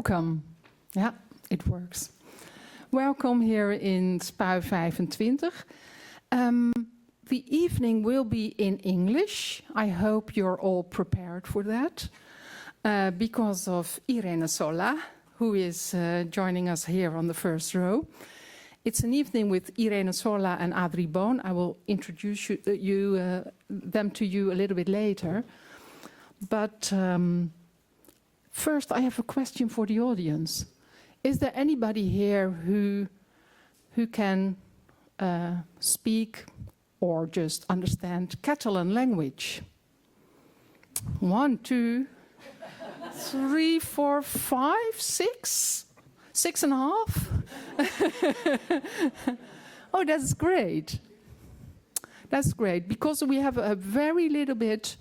Welcome. Yeah, it works. Welcome here in Spui 25. The evening will be in English. I hope you're all prepared for that because of Irene Solà, who is joining us here on the first row. It's an evening with Irene Solà and Adri Boon. I will introduce them to you a little bit later. But first, I have a question for the audience. Is there anybody here who can speak or just understand Catalan language? 1, 2, 3, 4, 5, 6, 6.5. Oh, that's great. That's great, because we have a very little bit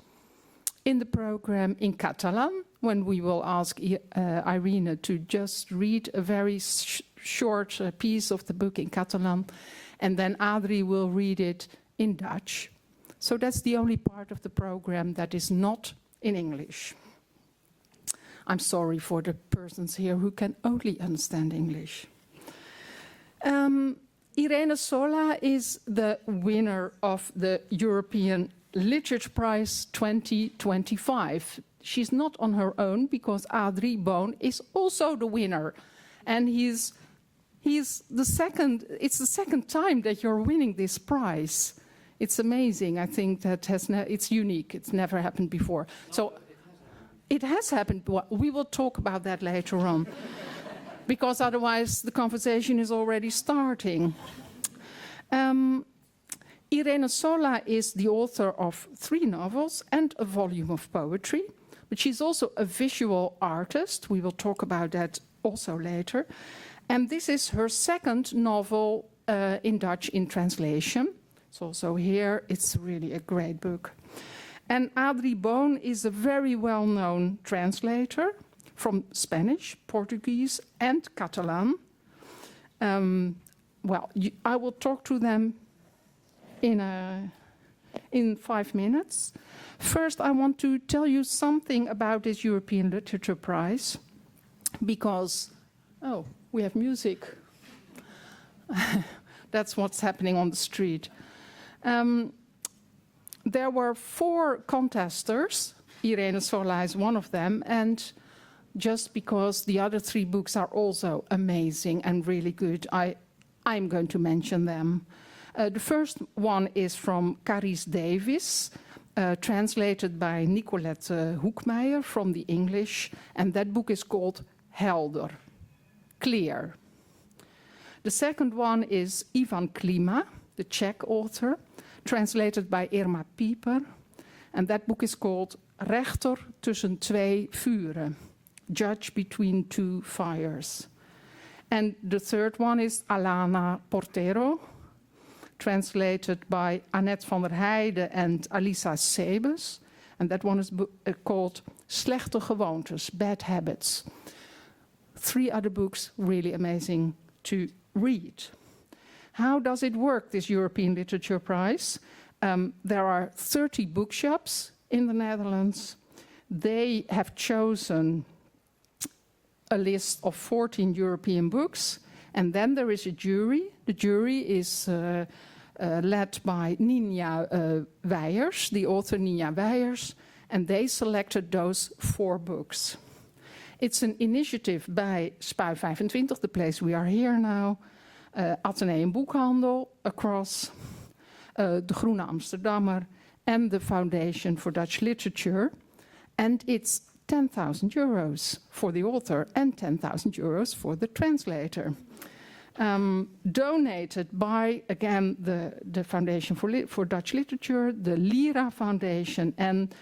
in the program in Catalan, when we will ask Irene to just read a very short piece of the book in Catalan, and then Adri will read it in Dutch. So that's the only part of the program that is not in English. I'm sorry for the persons here who can only understand English. Irene Solà is the winner of the European Literature Prize 2025. She's not on her own because Adri Boon is also the winner, and he's the second. It's the second time that you're winning this prize. It's amazing. I think that it's unique. It's never happened before. So it has happened. We will talk about that later on, because otherwise the conversation is already starting. Irene Solà is the author of 3 novels and a volume of poetry, but she's also a visual artist. We will talk about that also later. And this is her second novel in Dutch in translation. It's also here. It's really a great book. And Adri Boon is a very well-known translator from Spanish, Portuguese, and Catalan. I will talk to them in 5 minutes. First, I want to tell you something about this European Literature Prize, because, oh, we have music. That's what's happening on the street. There were 4 contesters. Irene Solà is one of them, and just because the other 3 books are also amazing and really good, I'm going to mention them. The first one is from Carice Davis, translated by Nicolette Hoekmeijer from the English, and that book is called Helder, Clear. The second one is Ivan Klima, the Czech author, translated by Irma Pieper, and that book is called Rechter tussen twee vuren, Judge between 2 fires. And the third one is Alana Portero, translated by Annette van der Heijden and Alisa Sebes, and that one is called Slechte Gewoontes, Bad Habits. 3 other books really amazing to read. How does it work, this European Literature Prize? There are 30 bookshops in the Netherlands. They have chosen a list of 14 European books, and then there is a jury. The jury is led by Nina Weijers, the author Nina Weijers, and they selected those 4 books. It's an initiative by Spui 25, the place we are here now, Atheneum Boekhandel, across the Groene Amsterdammer, and the Foundation for Dutch Literature, and it's 10,000 euros for the author and 10,000 euros for the translator. Donated by, again, the Foundation for Dutch Literature, the Lira Foundation, and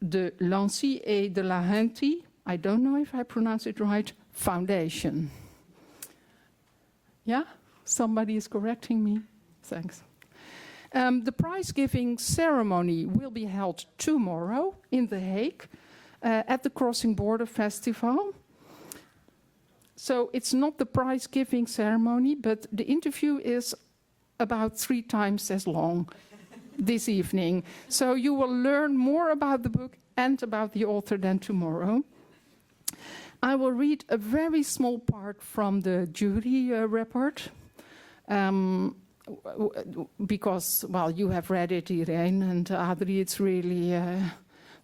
the Lancy et de la Henty, I don't know if I pronounce it right, Foundation. Yeah? Somebody is correcting me? Thanks. The prize-giving ceremony will be held tomorrow in The Hague at the Crossing Border Festival. So it's not the prize-giving ceremony, but the interview is about 3 times as long this evening. So you will learn more about the book and about the author than tomorrow. I will read a very small part from the jury report. Because, well, you have read it, Irene and Adri, it's really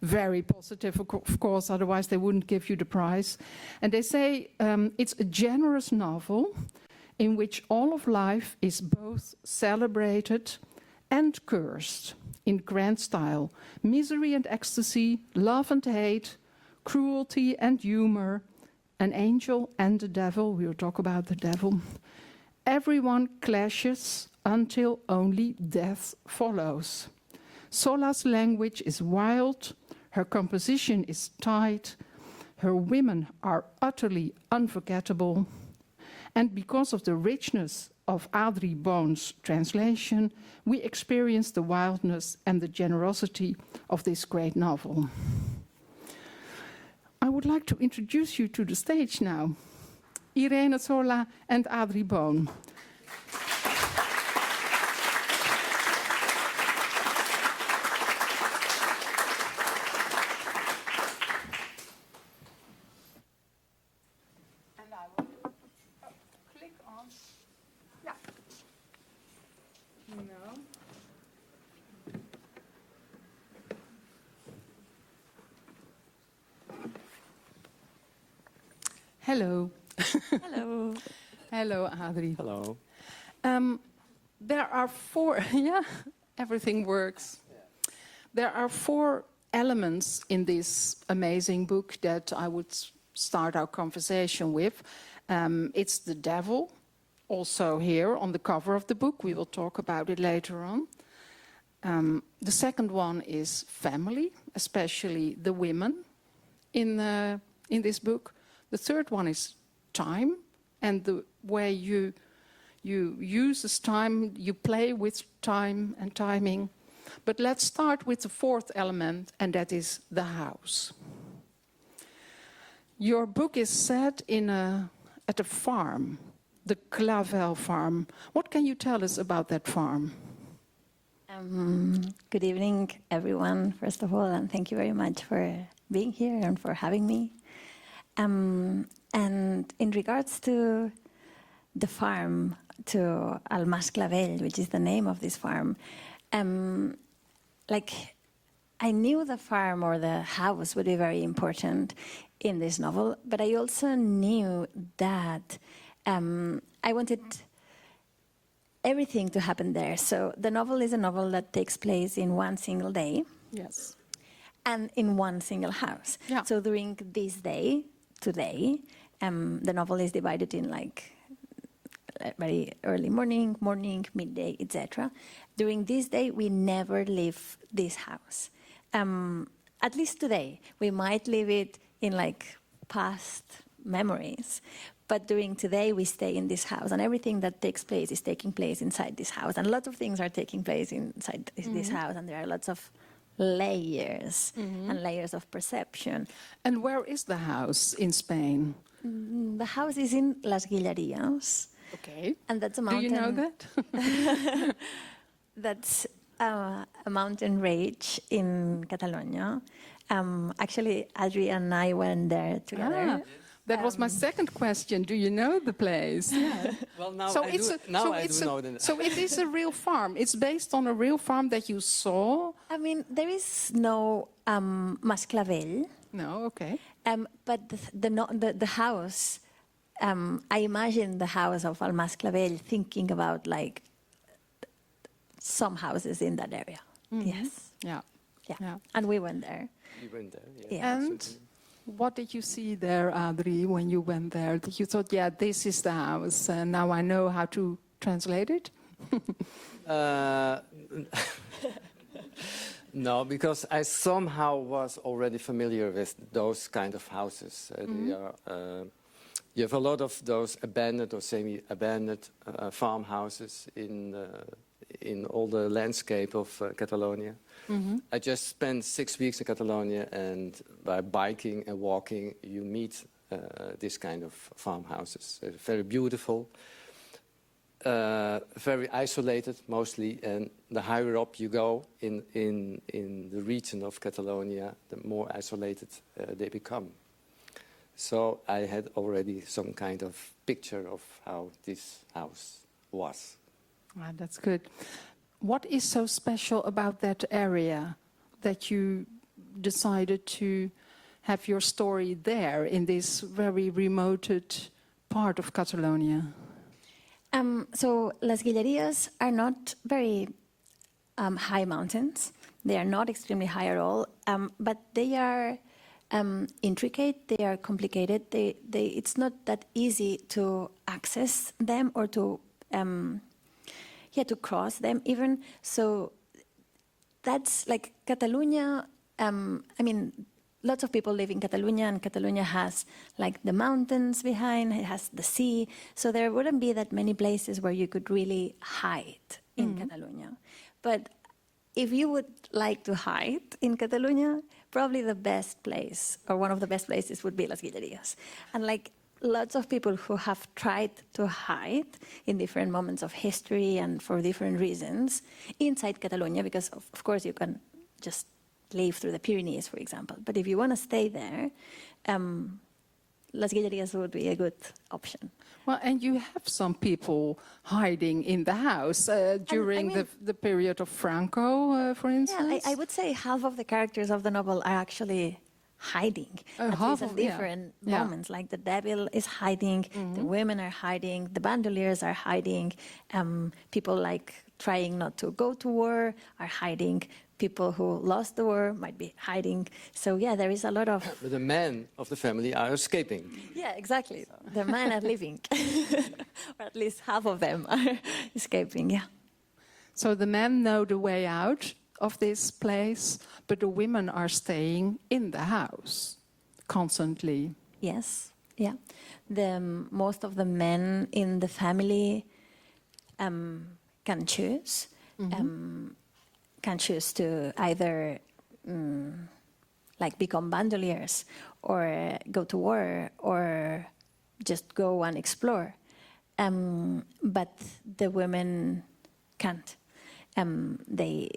very positive, of course, otherwise they wouldn't give you the prize. And they say it's a generous novel in which all of life is both celebrated and cursed in grand style. Misery and ecstasy, love and hate, cruelty and humor, an angel and the devil, we will talk about the devil. Everyone clashes until only death follows. Sola's language is wild, her composition is tight, her women are utterly unforgettable, and because of the richness of Adri Boon's translation, we experience the wildness and the generosity of this great novel. I would like to introduce you to the stage now. Irene Solà and Adri Boon. And I will click on. Yeah. No. Hello. Hello. Hello, Adri. Hello. There are four, yeah, everything works. There are four elements in this amazing book that I would start our conversation with. It's the devil, also here on the cover of the book. We will talk about it later on. The second one is family, especially the women in this book. The third one is time, and the way you use this time, you play with time and timing. But let's start with the fourth element, and that is the house. Your book is set at a farm, the Clavel farm. What can you tell us about that farm? Good evening, everyone, first of all, and thank you very much for being here and for having me. And in regards to the farm, to Al Mas Clavel, which is the name of this farm, I knew the farm or the house would be very important in this novel, but I also knew that I wanted everything to happen there. So the novel is a novel that takes place in one single day. Yes. And in one single house. Yeah. So during this day, today, the novel is divided in very early morning, midday, etc. During this day, we never leave this house. At least today, we might leave it in past memories, but during today, we stay in this house, and everything that takes place is taking place inside this house, and a lot of things are taking place inside this house, and there are lots of layers and layers of perception. And where is the house in Spain? The house is in Las Guillerías. Okay. And that's a mountain. Do you know that? That's a mountain range in Catalonia. Actually, Adri and I went there together. That was my second question. Do you know the place? Yeah. Well, now So I it's do, a- now so I it's do a- know that. So it is a real farm. It's based on a real farm that you saw? I mean, there is no Mas Clavel, No, okay. but the house, I imagine the house of Al Mas Clavel thinking about some houses in that area. Yes. Yeah. Yeah. And we went there. You went there, Yeah. And absolutely. what did you see there, Adri, when you went there? Did you thought, yeah, this is the house, and now I know how to translate it? No, because I somehow was already familiar with those kind of houses. They are, you have a lot of those abandoned or semi-abandoned farmhouses in all the landscape of Catalonia. I just spent 6 weeks in Catalonia, and by biking and walking, you meet this kind of farmhouses. They're very beautiful, very isolated mostly, and the higher up you go in the region of Catalonia, the more isolated they become. So I had already some kind of picture of how this house was. Ah, that's good. What is so special about that area that you decided to have your story there in this very remote part of Catalonia? So Las Guilleries are not very high mountains. They are not extremely high at all, but they are intricate, they are complicated. It's not that easy to access them or to cross them even. So that's like Catalonia. I mean, lots of people live in Catalonia, and Catalonia has like the mountains behind, it has the sea. So there wouldn't be that many places where you could really hide in Catalonia. But if you would like to hide in Catalonia, probably the best place, or one of the best places, would be Las Guilleries. And like lots of people who have tried to hide in different moments of history and for different reasons inside Catalonia, because of course you can just live through the Pyrenees, for example. But if you want to stay there, Las Guilleries would be a good option. Well, and you have some people hiding in the house during the period of Franco, for instance. Yeah, I would say half of the characters of the novel are actually hiding, at least at different moments. Like the devil is hiding, the women are hiding, the bandoliers are hiding, people like trying not to go to war are hiding, people who lost the war might be hiding. So yeah, there is a lot of... But the men of the family are escaping. Yeah, exactly. So. The men are living, or at least half of them are escaping, yeah. So the men know the way out of this place, but the women are staying in the house constantly. Yes, yeah. Most of the men in the family can choose. Can choose to either like become bandoliers or go to war or just go and explore. But the women can't. They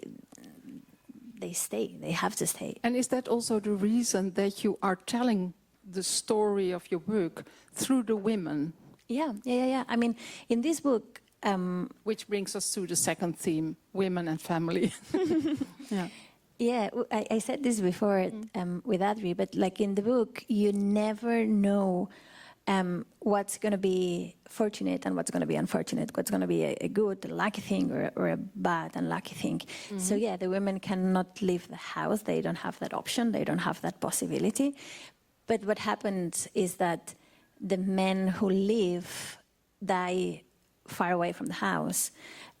stay. They have to stay. And is that also the reason that you are telling the story of your book through the women? Yeah. I mean, in this book... which brings us to the second theme, women and family. Yeah, I said this before with Adri, but like in the book, you never know what's going to be fortunate and what's going to be unfortunate, what's going to be a good, lucky thing or a bad, unlucky thing. So yeah, the women cannot leave the house. They don't have that option. They don't have that possibility. But what happens is that the men who leave die far away from the house,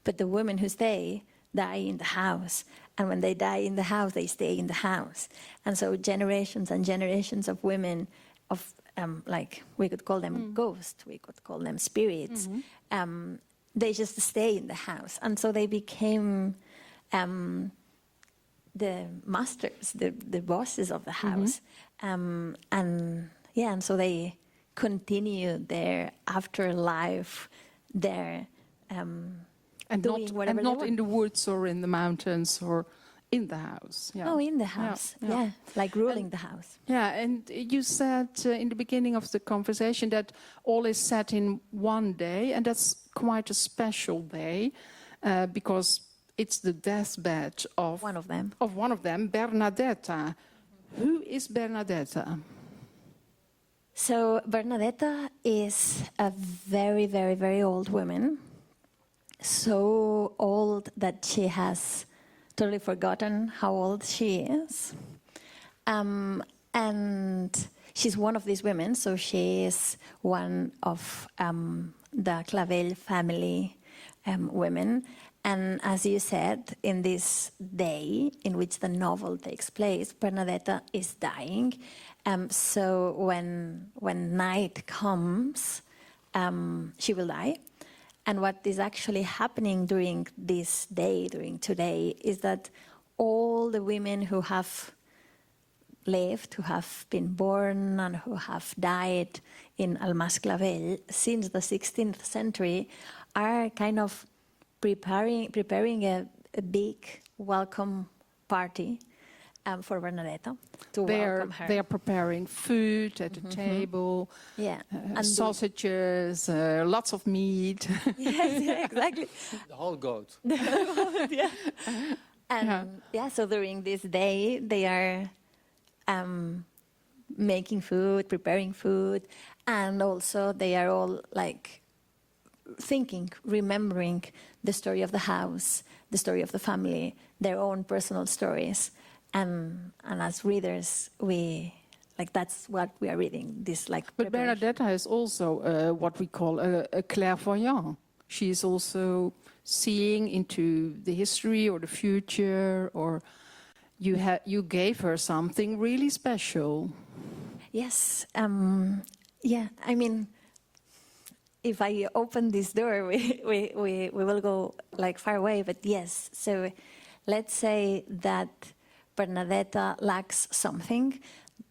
but the women who stay die in the house. And when they die in the house, they stay in the house. And so generations and generations of women, of like we could call them ghosts, we could call them spirits, they just stay in the house. And so they became the masters, the bosses of the house. And so they continue their afterlife there, and doing whatever not they in the woods or in the mountains or in the house. Yeah. Oh, in the house, yeah. Like ruling the house. Yeah, and you said in the beginning of the conversation that all is set in one day, and that's quite a special day because it's the deathbed of one of them. Bernadetta. Who is Bernadetta? So Bernadetta is a very, very, very old woman. So old that she has totally forgotten how old she is. And she's one of these women, so she is one of the Clavell family women. And as you said, in this day in which the novel takes place, Bernadetta is dying. So when night comes, she will die. And what is actually happening during this day, during today, is that all the women who have lived, who have been born and who have died in Almas Clavell since the 16th century are kind of preparing a big welcome party for Bernadetta to They're welcome her. they're preparing food at the table, Yeah, and sausages, lots of meat. yes, yeah, exactly. The whole goat. And so during this day, they are making food, preparing food, and also they are all like thinking, remembering the story of the house, the story of the family, their own personal stories. And as readers, that's what we are reading. This But preparation. Bernadetta is also what we call a clairvoyant. She is also seeing into the history or the future, or you gave her something really special. Yes. I mean, if I open this door, we will go like far away. But yes, so let's say that Bernadetta lacks something,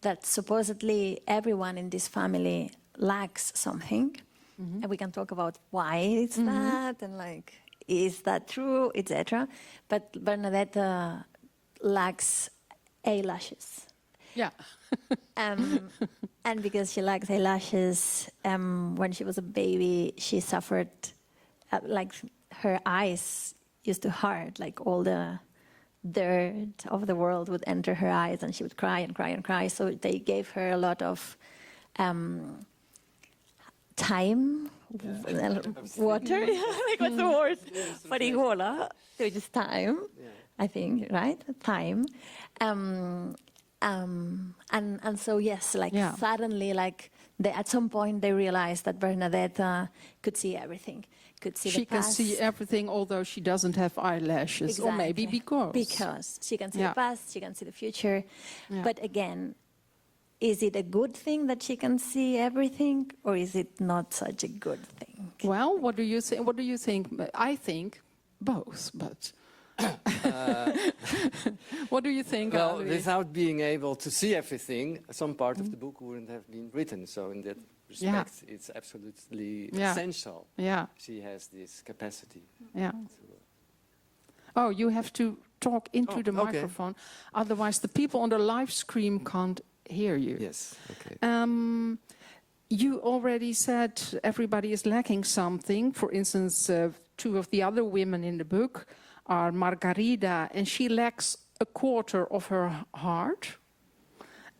that supposedly everyone in this family lacks something. And we can talk about why it's that, and like, is that true, etc. But Bernadetta lacks eyelashes. Yeah. And because she lacks eyelashes, when she was a baby, she suffered, like her eyes used to hurt, like all the dirt of the world would enter her eyes, and she would cry and cry and cry. So they gave her a lot of time, water. Like what's the word? Farigola, which is time. I think, right? Time. And so yes, suddenly, at some point they realized that Bernadetta could see everything. Could see She the can past. see everything, although she doesn't have eyelashes, or maybe Exactly. because. Because she can see the past, she can see the future. Yeah. But again, is it a good thing that she can see everything, or is it not such a good thing? Well, what do you think? What do you think? I think both, but. What do you think, Well, Adri? without being able to see everything, some part of the book wouldn't have been written. So in that respect, it's absolutely essential. Yeah, She has this capacity. yeah. Oh, you have to talk into the okay. microphone, otherwise the people on the live stream can't hear you. Yes, okay. You already said everybody is lacking something. For instance, two of the other women in the book are Margarida, and she lacks a quarter of her heart.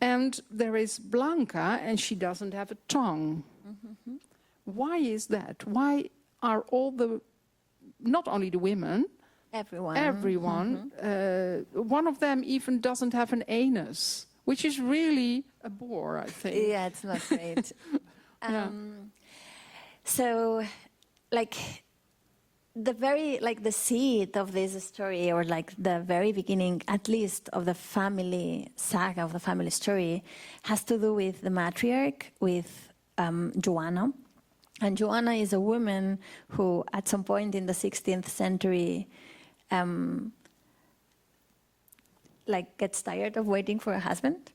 And there is Blanca, and she doesn't have a tongue. Mm-hmm. Why is that? Why are not only the women, everyone, one of them even doesn't have an anus, which is really a bore, I think. Yeah, it's not great. So, the seed of this story, or the very beginning, at least, of the family saga, of the family story, has to do with the matriarch, with Joanna. And Joanna is a woman who, at some point in the 16th century, gets tired of waiting for a husband.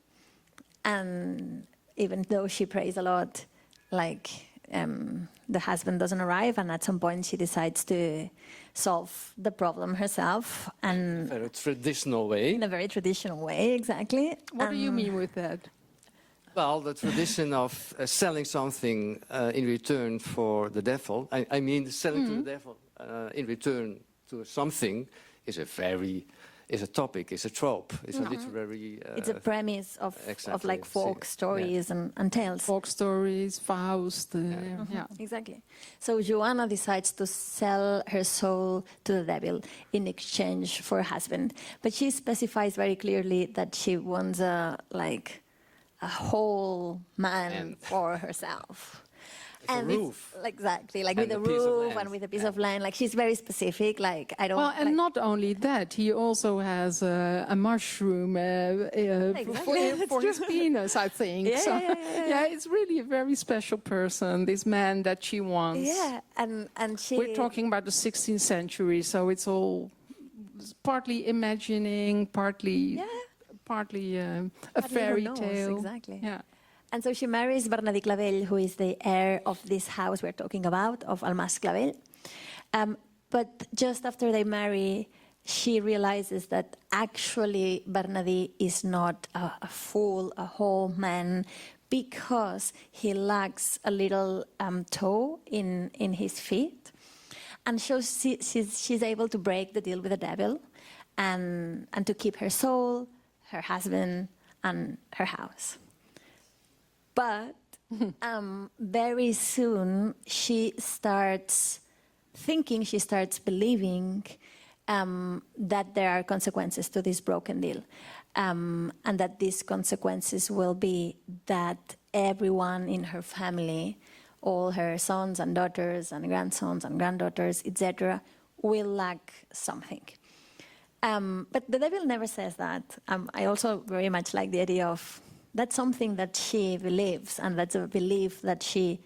And even though she prays a lot, the husband doesn't arrive, and at some point she decides to solve the problem herself. And In a traditional way. in a very traditional way, exactly. What do you mean with that? Well, the tradition of selling something in return for the devil, I mean selling to the devil in return to something, is a topic, is a trope, is a literary... it's a premise of exactly, folk stories and tales. Folk stories, Faust. Yeah. Exactly. So Joanna decides to sell her soul to the devil in exchange for a husband. But she specifies very clearly that she wants a whole man for herself. And a roof. Exactly, with And a a piece of roof land. and with a piece of land. She's very specific. I don't. Well, and not only that, he also has a mushroom for his penis, I think. Yeah. It's really a very special person, this man that she wants. Yeah, and she. We're talking about the 16th century, so it's all partly imagining, partly a fairy tale. Exactly. Yeah. And so she marries Bernadí Clavell, who is the heir of this house we're talking about, of Almas Clavell. But just after they marry, she realizes that actually Bernadí is not a full, a whole man, because he lacks a little toe in his feet. And so she's able to break the deal with the devil and to keep her soul, her husband, and her house. But very soon she starts believing that there are consequences to this broken deal. And that these consequences will be that everyone in her family, all her sons and daughters and grandsons and granddaughters, etc., will lack something. But the devil never says that. I also very much like the idea of that's something that she believes, and that's a belief that she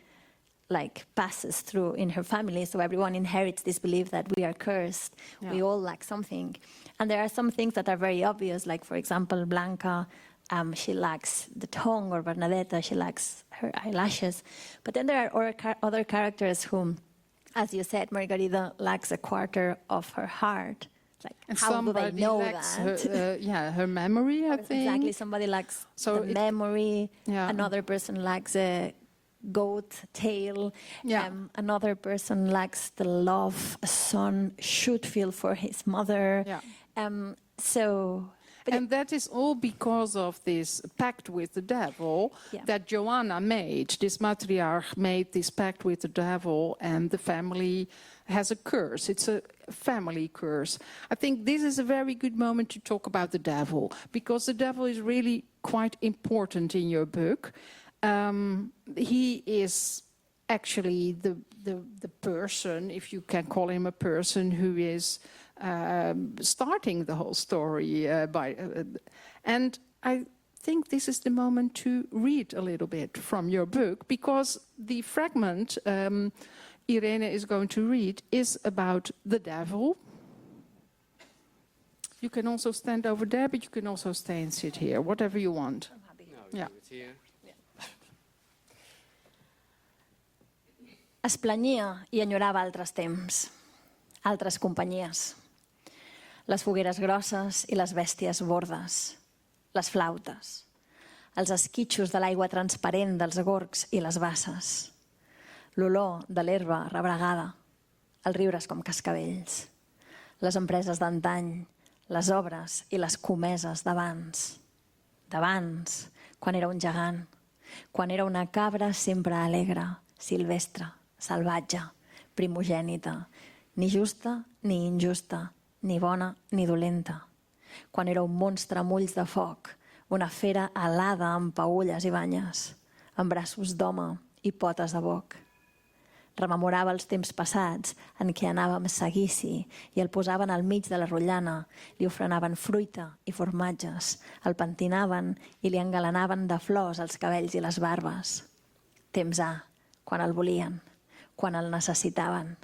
passes through in her family. So everyone inherits this belief that we are cursed, we all lack something. And there are some things that are very obvious, like, for example, Blanca, she lacks the tongue, or Bernadetta, she lacks her eyelashes. But then there are other characters whom, as you said, Margarida lacks a quarter of her heart. And how do they know lacks that? her memory, I think. Exactly, somebody lacks the memory, another person lacks a goat tail, another person lacks the love a son should feel for his mother. And that is all because of this pact with the devil that Joanna made. This matriarch made this pact with the devil, and the family has a curse. It's a family curse. I think this is a very good moment to talk about the devil, because the devil is really quite important in your book. He is actually the person, if you can call him a person, who is starting the whole story. And I think this is the moment to read a little bit from your book, because the fragment Irene is going to read is about the devil. You can also stand over there, but you can also stay and sit here, whatever you want. No, it's here. Es planyia i enyorava altres temps, altres companyies. Les fogueres grosses i les bèsties bordes, les flautes, els esquitxos de l'aigua transparent dels gorgs i les basses, l'olor de l'herba rebregada, els riures com cascavells, les empreses d'antany, les obres i les comeses d'abans, quan era un gegant, quan era una cabra sempre alegre, silvestre, salvatge, primogènita, ni justa ni injusta, ni bona ni dolenta. Quan era un monstre amb ulls de foc, una fera alada amb paulles i banyes, amb braços d'home i potes de boc. Rememorava els temps passats en què anava amb seguici i el posaven al mig de la rotllana, li ofrenaven fruita i formatges, el pentinaven i li engalanaven de flors els cabells i les barbes. Temps A, quan el volien, quan el necessitaven,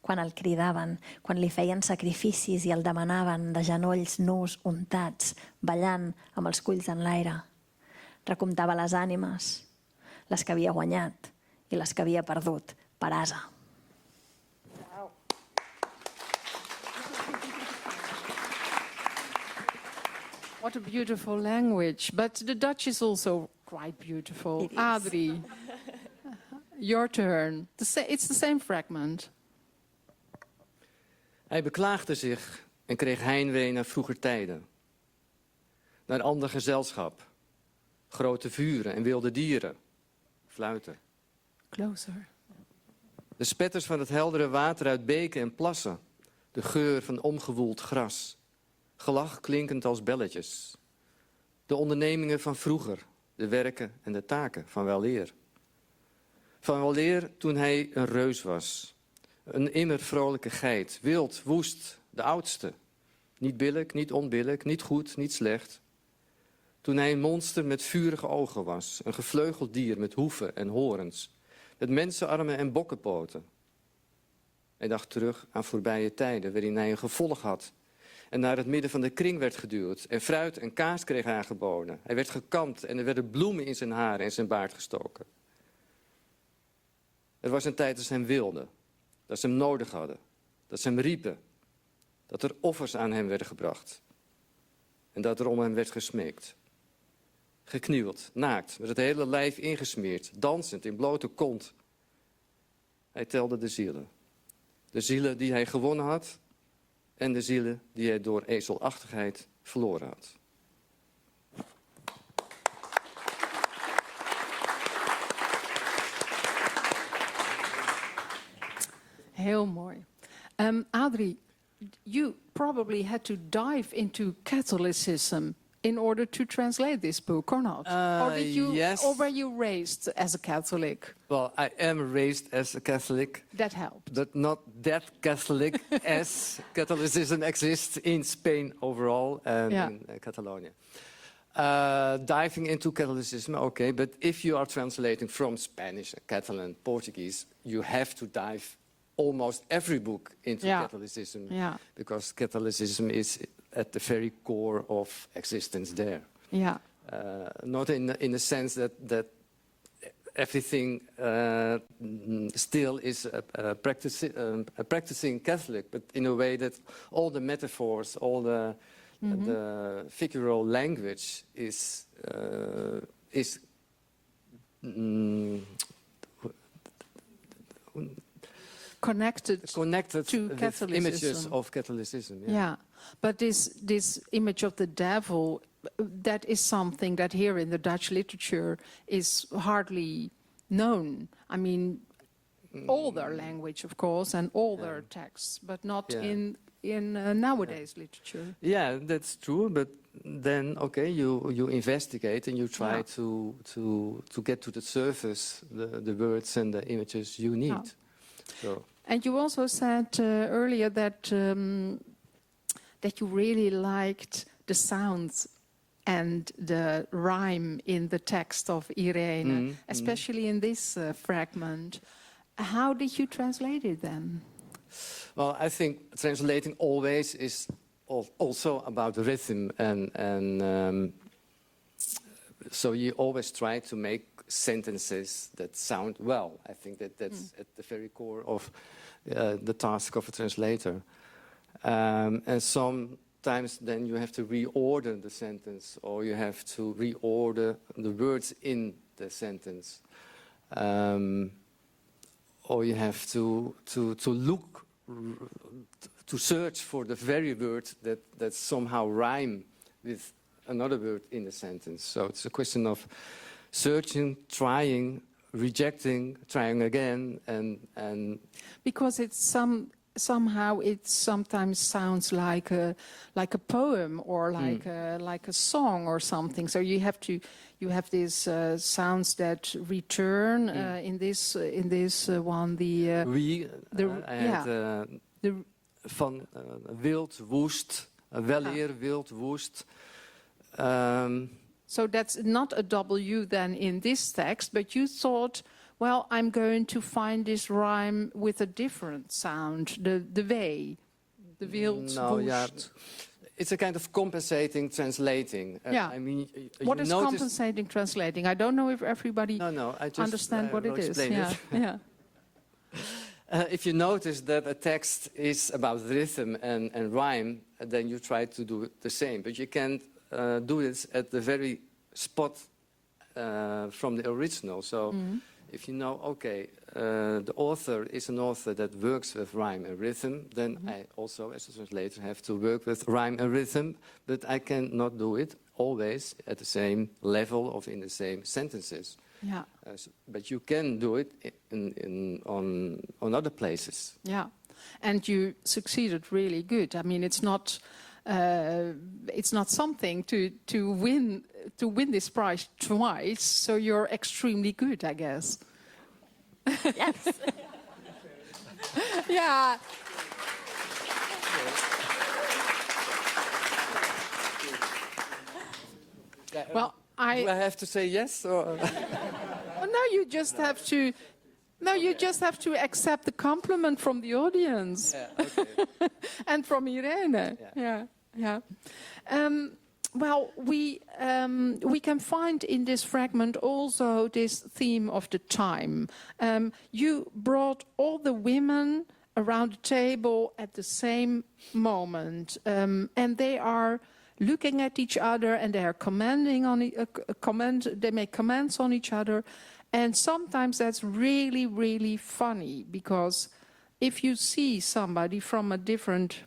quan el cridaven, quan li feien sacrificis i el demanaven de genolls nus untats, ballant amb els culls en l'aire. Recomptava les ànimes, les que havia guanyat i les que havia perdut per asa. Wow. What a beautiful language. But the Dutch is also quite beautiful. Adri, your turn. It's the same fragment. Hij beklaagde zich en kreeg heimwee naar vroeger tijden. Naar ander gezelschap. Grote vuren en wilde dieren. Fluiten. Closer. De spetters van het heldere water uit beken en plassen. De geur van omgewoeld gras. Gelach klinkend als belletjes. De ondernemingen van vroeger. De werken en de taken van weleer. Van weleer toen hij een reus was. Een immer vrolijke geit. Wild, woest, de oudste. Niet billijk, niet onbillijk, niet goed, niet slecht. Toen hij een monster met vurige ogen was. Een gevleugeld dier met hoeven en horens. Met mensenarmen en bokkenpoten. Hij dacht terug aan voorbije tijden waarin hij een gevolg had. En naar het midden van de kring werd geduwd. En fruit en kaas kreeg aangeboden. Hij werd gekamd en er werden bloemen in zijn haren en zijn baard gestoken. Er was een tijd dat ze hem wilden. Dat ze hem nodig hadden. Dat ze hem riepen. Dat er offers aan hem werden gebracht. En dat er om hem werd gesmeekt. Geknield, naakt, met het hele lijf ingesmeerd, dansend in blote kont. Hij telde de zielen. De zielen die hij gewonnen had en de zielen die hij door ezelachtigheid verloren had. Heel mooi. Adri, you probably had to dive into Catholicism in order to translate this book, or not? Yes. Or were you raised as a Catholic? Well, I am raised as a Catholic, That helped. but not that Catholic as Catholicism exists in Spain overall and in Catalonia. Diving into Catholicism, okay, but if you are translating from Spanish, Catalan, Portuguese, you have to dive almost every book into Catholicism, because Catholicism is at the very core of existence there. Yeah. Not in the sense that everything still is a practicing Catholic, but in a way that all the metaphors, all the figural language is connected to with Catholicism. images of Catholicism. Yeah, but this image of the devil, that is something that here in the Dutch literature is hardly known. I mean, all their language, of course, and all their texts, but not in nowadays literature. Yeah, that's true. But then, okay, you investigate and you try to get to the surface the words and the images you need. Yeah. So. And you also said earlier that that you really liked the sounds and the rhyme in the text of Irene, especially in this fragment. How did you translate it then? Well, I think translating always is also about rhythm, and so you always try to make sentences that sound well. I think that's at the very core of the task of a translator. And sometimes then you have to reorder the sentence, or you have to reorder the words in the sentence. Or you have to look, to search for the very word that somehow rhyme with another word in the sentence. So it's a question of searching, trying, rejecting, trying again, and because it's somehow it sometimes sounds like a poem or like a song or something. So you have these sounds that return in this one. Van wild, woest, weleer, wild, woest. So that's not a W then in this text, but you thought, well, I'm going to find this rhyme with a different sound, the way, the wild, woest. Yeah. It's a kind of compensating translating. Yeah. I mean, what is compensating translating? I don't know if everybody understands what it is. Yeah. If you notice that a text is about rhythm and rhyme, then you try to do the same. But you can't do this at the very spot from the original. So if you know, okay, the author is an author that works with rhyme and rhythm, then I also, as a translator, have to work with rhyme and rhythm, but I cannot do it always at the same level or in the same sentences. Yeah. But you can do it on other places. Yeah, and you succeeded really good. I mean, it's not something to win this prize twice. So you're extremely good, I guess. Yes. Yeah. Well, do I have to say yes or? Well, no, you just have to. No, you just have to accept the compliment from the audience. Yeah, okay. And from Irene. Yeah. Well, we can find in this fragment also this theme of the time. You brought all the women around the table at the same moment, and they are looking at each other, and they are commenting on they make comments on each other, and sometimes that's really, really funny, because if you see somebody from a different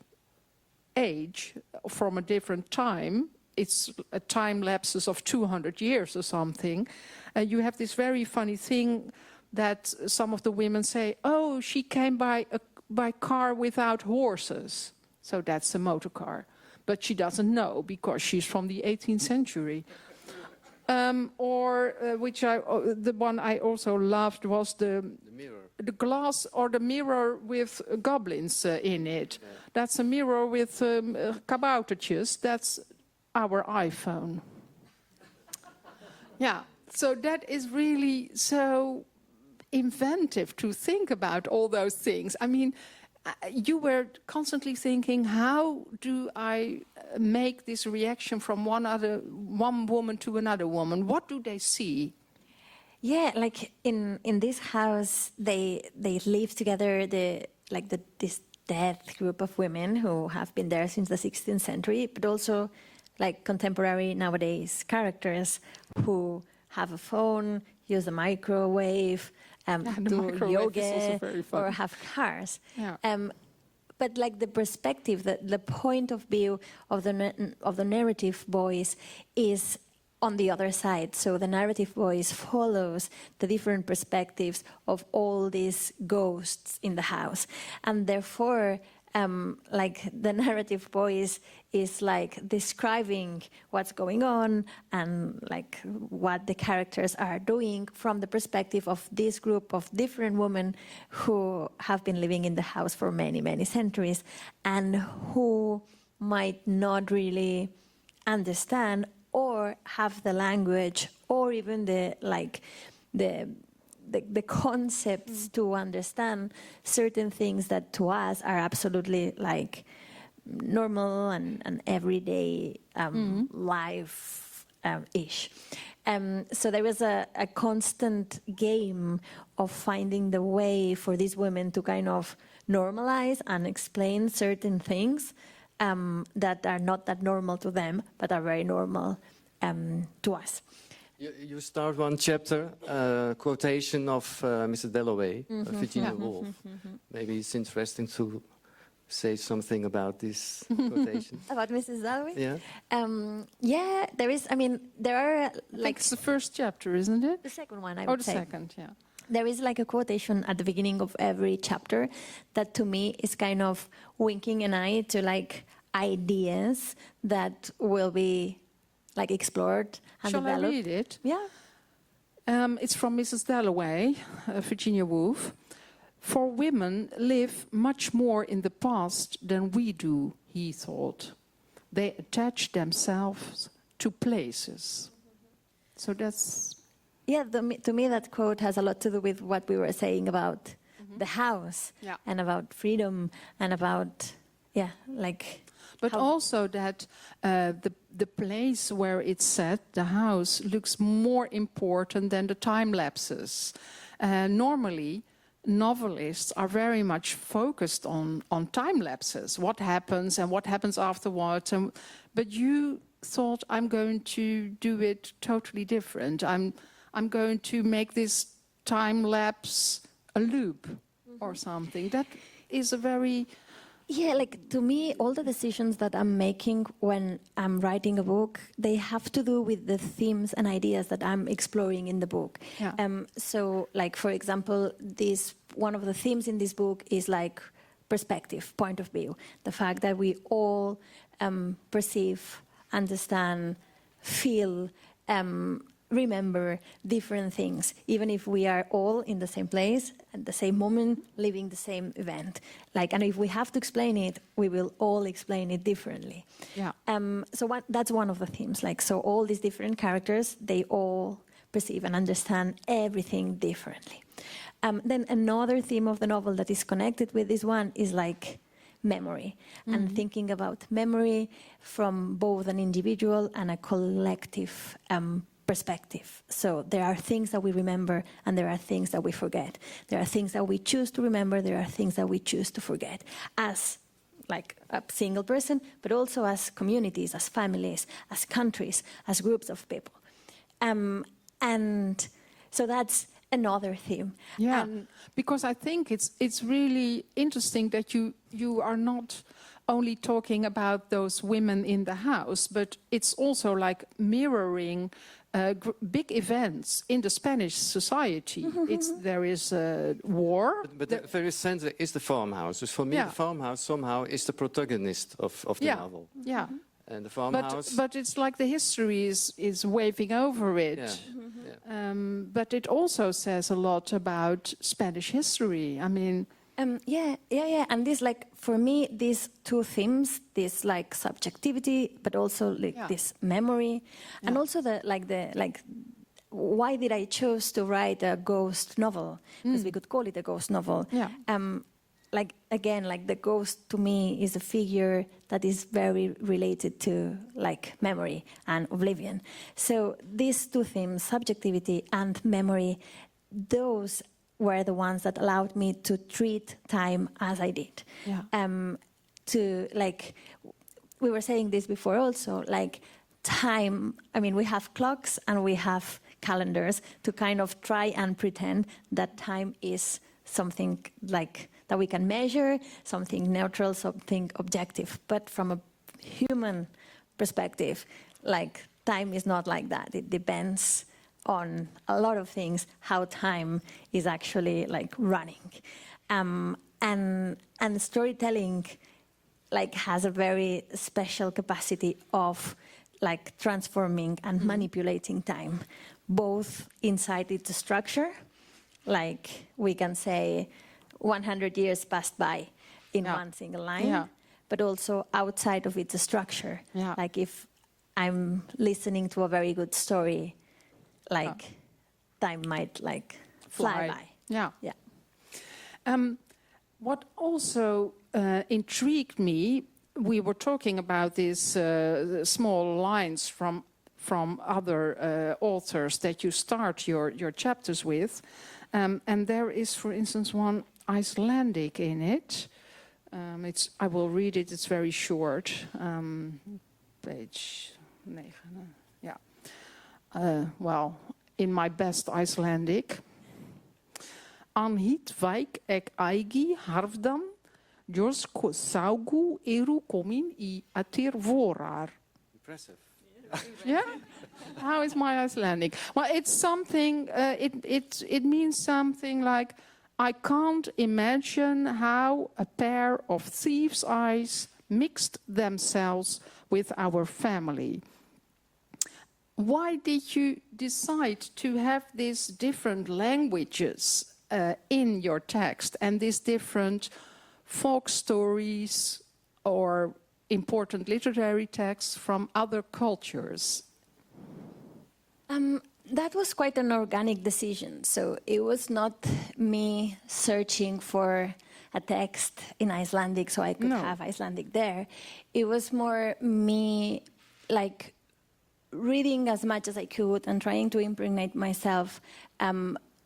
age, from a different time, it's a time lapses of 200 years or something, and you have this very funny thing that some of the women say, oh, she came by car without horses, so that's a motor car. But she doesn't know because she's from the 18th century. The one I also loved was the mirror. The glass or the mirror with goblins in it. Yeah. That's a mirror with kaboutertjes. That's our iPhone. Yeah, so that is really so inventive to think about all those things. I mean, you were constantly thinking, how do I make this reaction from one woman to another woman? What do they see? Yeah, like in this house, they live together. This deaf group of women who have been there since the 16th century, but also like contemporary nowadays characters who have a phone, use a microwave, do yoga, or have cars. Yeah. But like the perspective, the point of view of the narrative voice is on the other side. So the narrative voice follows the different perspectives of all these ghosts in the house, and therefore, like the narrative voice is like describing what's going on and like what the characters are doing from the perspective of this group of different women who have been living in the house for many, many centuries and who might not really understand or have the language or even the concepts to understand certain things that to us are absolutely like normal and everyday life-ish. So there was a constant game of finding the way for these women to kind of normalize and explain certain things that are not that normal to them, but are very normal to us. You start one chapter, quotation of Mrs. Dalloway, Virginia Woolf. Maybe it's interesting to say something about this quotation. About Mrs. Dalloway? Yeah. Yeah, there is, I mean, there are like... It's the first chapter, isn't it? The second one, I would say. Oh, the second, yeah. There is like a quotation at the beginning of every chapter that to me is kind of winking an eye to like ideas that will be like explored and Shall developed. I read it? Yeah. It's from Mrs. Dalloway, Virginia Woolf. For women live much more in the past than we do, he thought. They attach themselves to places. So that's... Yeah, to me that quote has a lot to do with what we were saying about the house and about freedom and about, like... But also that the place where it's set, the house, looks more important than the time lapses. Normally, novelists are very much focused on time lapses, what happens and what happens afterwards. But you thought, I'm going to do it totally different. I'm going to make this time lapse a loop or something. That is a very... Yeah, like to me, all the decisions that I'm making when I'm writing a book, they have to do with the themes and ideas that I'm exploring in the book. Yeah. So, like, for example, one of the themes in this book is like perspective, point of view. The fact that we all perceive, understand, feel, remember different things, even if we are all in the same place at the same moment, living the same event. Like, and if we have to explain it, we will all explain it differently. Yeah. So that's one of the themes. Like, so all these different characters, they all perceive and understand everything differently. Then another theme of the novel that is connected with this one is like memory, and thinking about memory from both an individual and a collective perspective. So there are things that we remember and there are things that we forget. There are things that we choose to remember, there are things that we choose to forget. As like a single person, but also as communities, as families, as countries, as groups of people. And so that's another theme. Yeah, because I think it's really interesting that you are not only talking about those women in the house, but it's also like mirroring big events in the Spanish society. There is a war. But the very center is the farmhouse. So for me, the farmhouse somehow is the protagonist of the novel. Yeah. And the farmhouse. But it's like the history is waving over it. Yeah. But it also says a lot about Spanish history. I mean. Yeah. And this, like, for me, these two themes, this like subjectivity, but also like this memory, and also the why did I choose to write a ghost novel? Because we could call it a ghost novel. Yeah. Like again, like the ghost to me is a figure that is very related to like memory and oblivion. So these two themes, subjectivity and memory, those were the ones that allowed me to treat time as I did. Yeah. To like, we were saying this before also, like time, I mean, we have clocks and we have calendars to kind of try and pretend that time is something like that we can measure, something neutral, something objective. But from a human perspective, like time is not like that. It depends on a lot of things, how time is actually like running. And storytelling like has a very special capacity of like transforming and manipulating time, both inside its structure, like we can say 100 years passed by in one single line, but also outside of its structure. Yeah. Like if I'm listening to a very good story, like time might like fly by. Yeah. Yeah. What also intrigued me, we were talking about these small lines from other authors that you start your chapters with, and there is, for instance, one Icelandic in it. I will read it. It's very short. Page 9. Yeah. Well, in my best Icelandic. Anhit vaik ek aigi harfdan, jos saugu eru komin I atir vorar. Impressive. Yeah? How is my Icelandic? Well, it's something, it means something like, I can't imagine how a pair of thieves' eyes mixed themselves with our family. Why did you decide to have these different languages in your text and these different folk stories or important literary texts from other cultures? That was quite an organic decision. So it was not me searching for a text in Icelandic so I could have Icelandic there. It was more me like reading as much as I could and trying to impregnate myself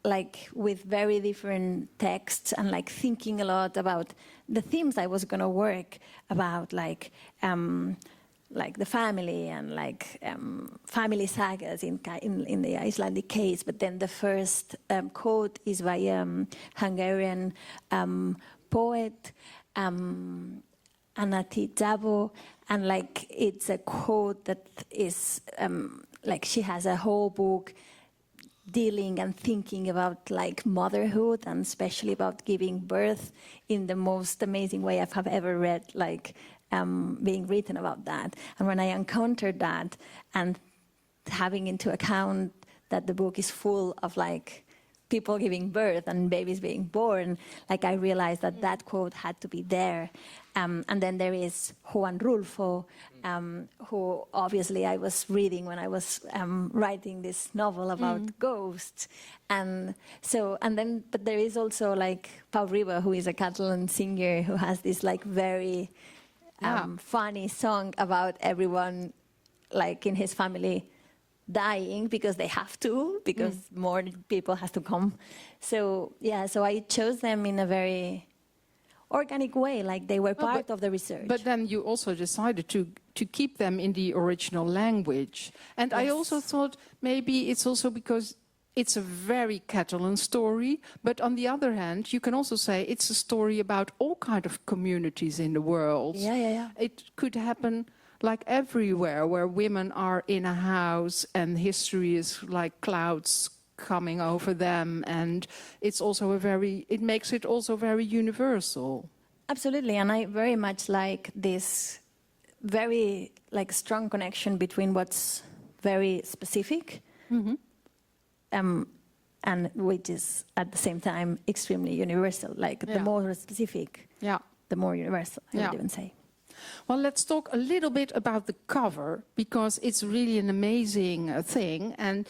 like with very different texts and like thinking a lot about the themes I was going to work about, like the family and like family sagas in the Icelandic case. But then the first quote is by a Hungarian poet, Anati Zabo, and like it's a quote that is like she has a whole book dealing and thinking about like motherhood and especially about giving birth in the most amazing way I have ever read, like being written about that. And when I encountered that and having into account that the book is full of like people giving birth and babies being born, like I realized that that quote had to be there. And then there is Juan Rulfo, who obviously I was reading when I was writing this novel about ghosts. And then, but there is also like Pau Riba, who is a Catalan singer who has this like very funny song about everyone like in his family dying because they have to, because more people has to come. So so I chose them in a very organic way, like they were part of the research. But then you also decided to keep them in the original language. And I also thought maybe it's also because it's a very Catalan story, but on the other hand, you can also say it's a story about all kind of communities in the world. Yeah. It could happen like everywhere where women are in a house and history is like clouds coming over them, and it's also it makes it also very universal. Absolutely, and I very much like this very like strong connection between what's very specific and which is at the same time extremely universal. Like the more specific, the more universal, I would even say. Well, let's talk a little bit about the cover, because it's really an amazing thing, and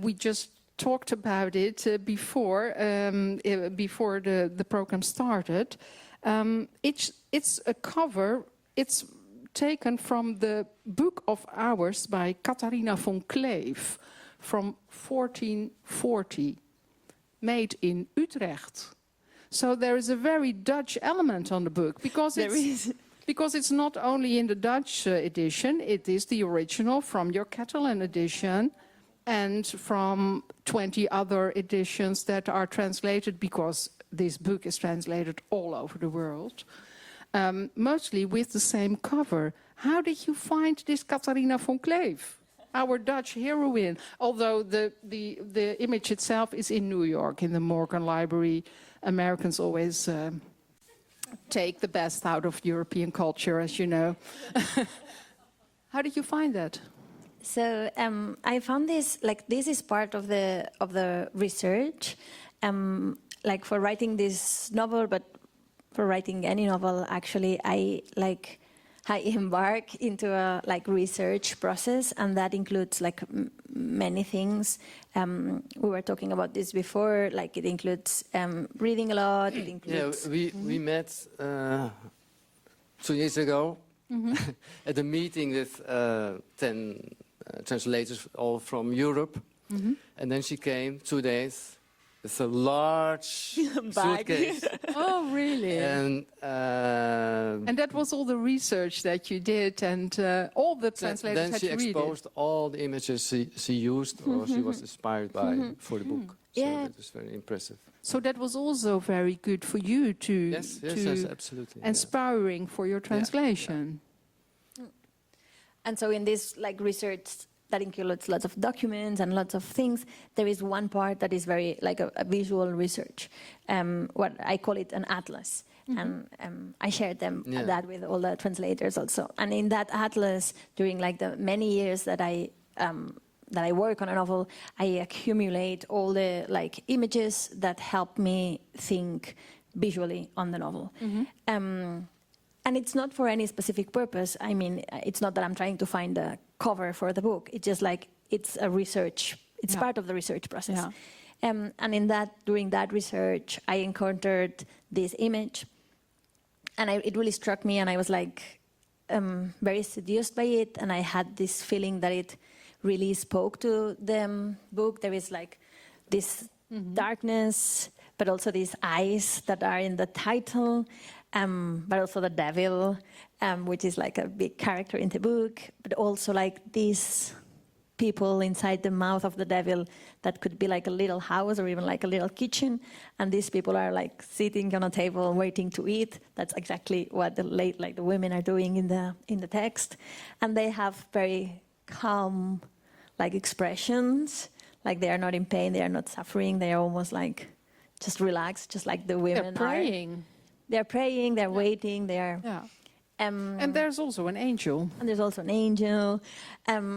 we just talked about it before the program started. It's a cover. It's taken from the Book of Hours by Catharina von Kleef from 1440, made in Utrecht. So there is a very Dutch element on the book, because it's not only in the Dutch edition, it is the original from your Catalan edition and from 20 other editions that are translated, because this book is translated all over the world, mostly with the same cover. How did you find this Catharina von Kleef, our Dutch heroine? Although the image itself is in New York, in the Morgan Library. Americans always take the best out of European culture, as you know. How did you find that? So I found this, like, this is part of the research, like for writing this novel, but for writing any novel, actually, I embark into a research process, and that includes many things. We were talking about this before. Like, it includes reading a lot. It includes. Yeah, we met 2 years ago at a meeting with 10 translators, all from Europe, and then she came 2 days. It's a large suitcase. Oh, really? And that was all the research that you did, and all the translators then had she to read exposed all the images she used or she was inspired by for the book. So that was very impressive. So that was also very good for you to... Yes, absolutely. Inspiring for your translation. Yeah. And so in this research that includes lots of documents and lots of things, there is one part that is very a visual research. What I call it an atlas. And I shared that with all the translators also. And in that atlas, during the many years that I work on a novel, I accumulate all the images that help me think visually on the novel. And it's not for any specific purpose. I mean, it's not that I'm trying to find a cover for the book. It's just it's a research. It's part of the research process. Yeah. And during that research, I encountered this image, and it really struck me, and I was very seduced by it, and I had this feeling that it really spoke to the book. There is this darkness, but also these eyes that are in the title. But also the devil, which is a big character in the book, but also these people inside the mouth of the devil that could be a little house or even a little kitchen, and these people are sitting on a table waiting to eat. That's exactly what the women are doing in the text, and they have very calm expressions, they are not in pain, they are not suffering, they are almost just relaxed, just like the women They're praying. are. They're praying, they're waiting, they're... Yeah. And there's also an angel. And there's also an angel.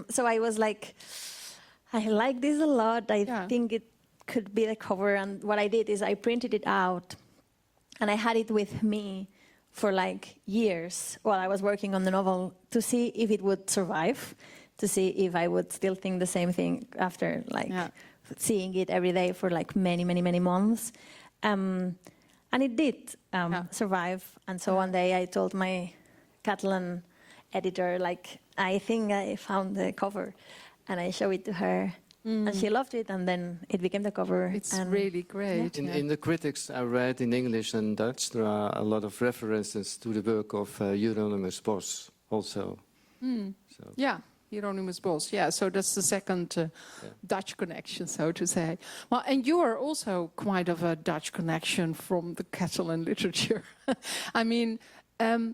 So I was I like this a lot. I think it could be the cover. And what I did is I printed it out, and I had it with me for years while I was working on the novel to see if it would survive, to see if I would still think the same thing after seeing it every day for many, many, many months. And it did survive. And so one day I told my Catalan editor, I think I found the cover. and I showed it to her, and she loved it, and then it became the cover. It's and really great. In the critics I read in English and Dutch, there are a lot of references to the work of Hieronymus Bosch also. So. Yeah, Hieronymus Bosch. Yeah, so that's the second Dutch connection, so to say. Well, and you are also quite of a Dutch connection from the Catalan literature. I mean,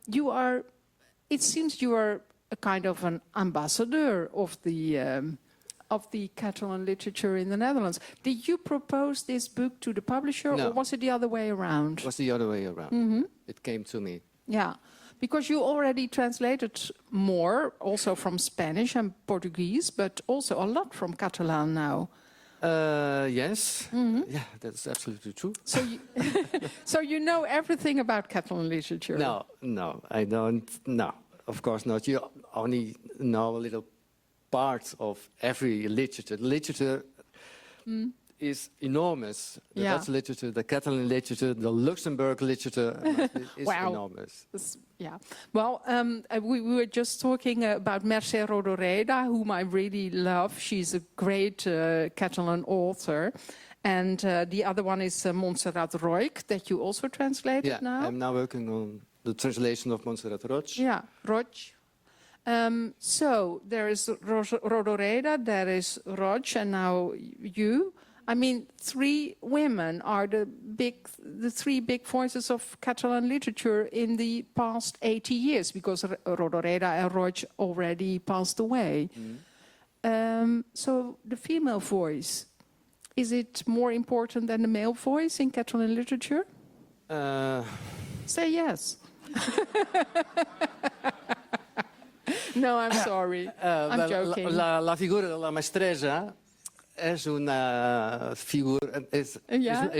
you are. It seems you are a kind of an ambassador of the Catalan literature in the Netherlands. Did you propose this book to the publisher, No. or was it the other way around? It was the other way around. It came to me. Yeah, because you already translated more, also from Spanish and Portuguese, but also a lot from Catalan now. Yes, yeah, that's absolutely true. So you, so you know everything about Catalan literature? No, I don't. No, of course not. You only know a little part of every literature. Literature is enormous. The Dutch literature, the Catalan literature, the Luxembourg literature is enormous. Yeah. Well, we were just talking about Mercè Rodoreda, whom I really love. She's a great Catalan author. And the other one is Montserrat Roig, that you also translated now. I'm now working on the translation of Montserrat Roig. Yeah, Roig. So there is Rodoreda, there is Roig, and now you. I mean, three women are the three big voices of Catalan literature in the past 80 years, because Rodoreda and Roig already passed away. So the female voice, is it more important than the male voice in Catalan literature? Say yes. No, I'm sorry. I'm joking. La figura de la maestressa es una figura is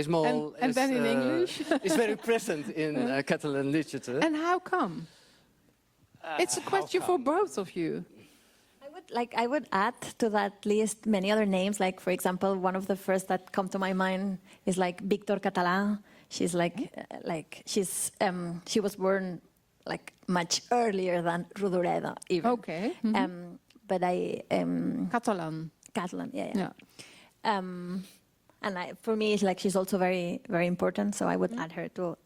small. And then in English? It's very present in Catalan literature. And how come? It's a question for both of you. I would add to that list many other names. Like, for example, one of the first that come to my mind is like Victor Català. She's she was born like much earlier than Rodoreda even. Okay. But Catalan. Catalan, yeah. And for me, it's like she's also very, very important. So I would add her to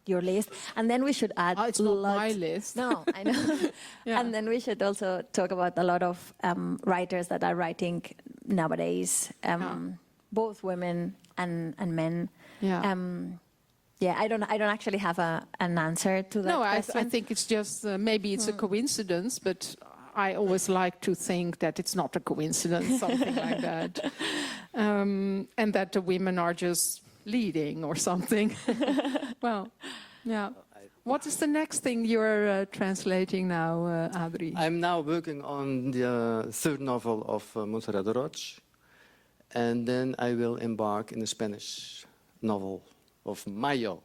your list. And then we should add. It's not my list. No, I know. And then we should also talk about a lot of writers that are writing nowadays, both women and men. Yeah. I don't actually have an answer to that. No, question. I think it's just maybe it's a coincidence, but I always like to think that it's not a coincidence, something like that, and that the women are just leading or something. Well, yeah. What is the next thing you're translating now, Adri? I'm now working on the third novel of Montserrat Roig, and then I will embark in the Spanish novel of Mayo.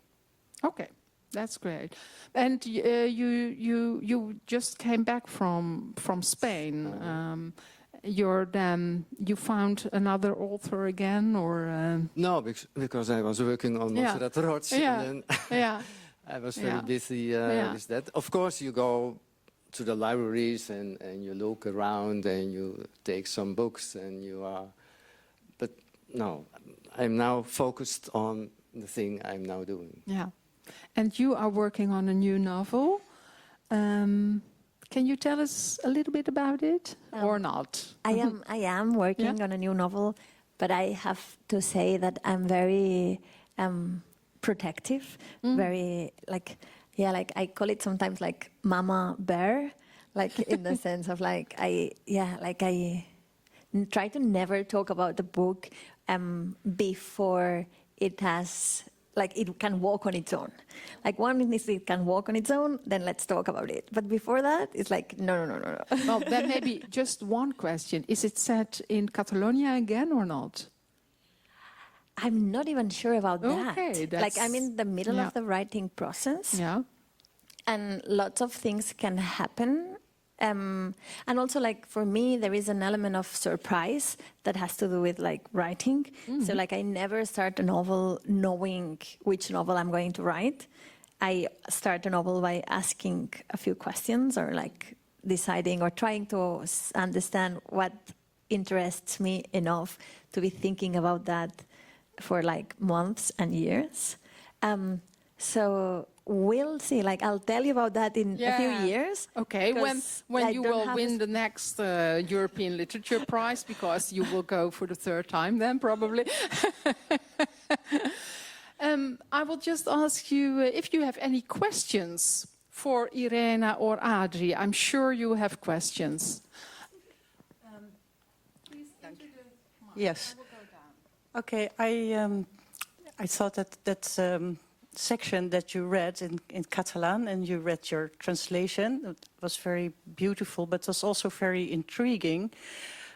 Okay. That's great. And you just came back from Spain. You found another author again, or no, because I was working on Montserrat Roig, and then I was very busy with that. Of course, you go to the libraries and you look around and you take some books and you are. But no, I'm now focused on the thing I'm now doing. Yeah. And you are working on a new novel. Can you tell us a little bit about it, or not? I am working on a new novel, but I have to say that I'm very protective, very like I call it sometimes like Mama Bear, like in the sense of I try to never talk about the book before it has. Like it can walk on its own. Like once it can walk on its own, then let's talk about it. But before that, it's like, no. Well, then maybe just one question. Is it set in Catalonia again or not? I'm not even sure about that. Okay, like I'm in the middle of the writing process. Yeah. And lots of things can happen. And also, like, for me, there is an element of surprise that has to do with, like, writing. So, like, I never start a novel knowing which novel I'm going to write. I start a novel by asking a few questions or, like, deciding or trying to understand what interests me enough to be thinking about that for like months and years. So we'll see. Like, I'll tell you about that in a few years. Okay, when 'cause I you don't will have win the next European Literature Prize, because you will go for the third time then, probably. I will just ask you if you have any questions for Irene or Adri. I'm sure you have questions. Please introduce. Yes. I will go down. Okay, I thought that section that you read in Catalan, and you read your translation, it was very beautiful, but was also very intriguing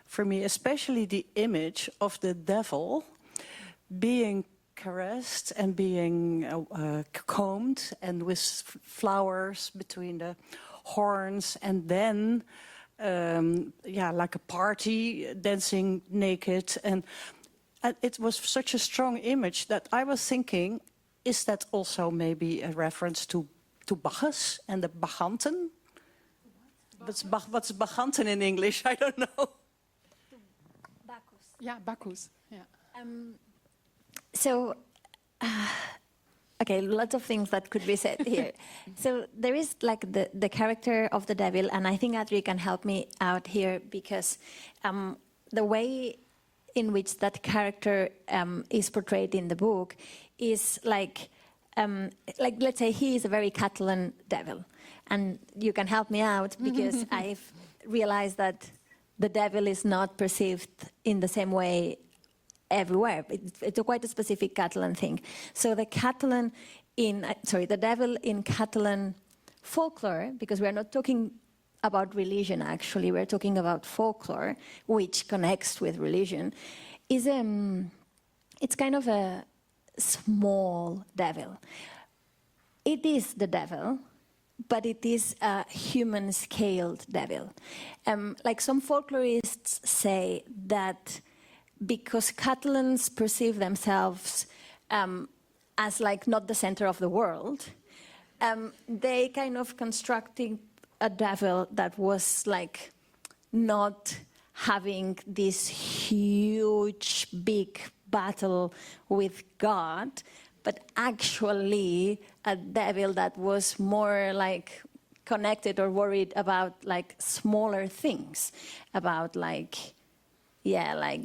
for me, especially the image of the devil being caressed and being combed, and with flowers between the horns, and then like a party, dancing naked, and it was such a strong image that I was thinking, is that also maybe a reference to Bacchus and the Bacchanten? What's Bacchanten in English? I don't know. Bacchus. Yeah, Bacchus. Yeah. So, okay, lots of things that could be said here. So there is like the character of the devil, and I think Adri can help me out here, because the way in which that character is portrayed in the book is like let's say he is a very Catalan devil, and you can help me out because I've realized that the devil is not perceived in the same way everywhere. It's quite a specific Catalan thing. So the devil in Catalan folklore, because we are not talking about religion actually, we're talking about folklore, which connects with religion, is it's kind of a small devil. It is the devil, but it is a human-scaled devil. Like some folklorists say that because Catalans perceive themselves as like not the center of the world, they kind of constructing a devil that was like not having this huge, big battle with God, but actually a devil that was more like connected or worried about like smaller things, about like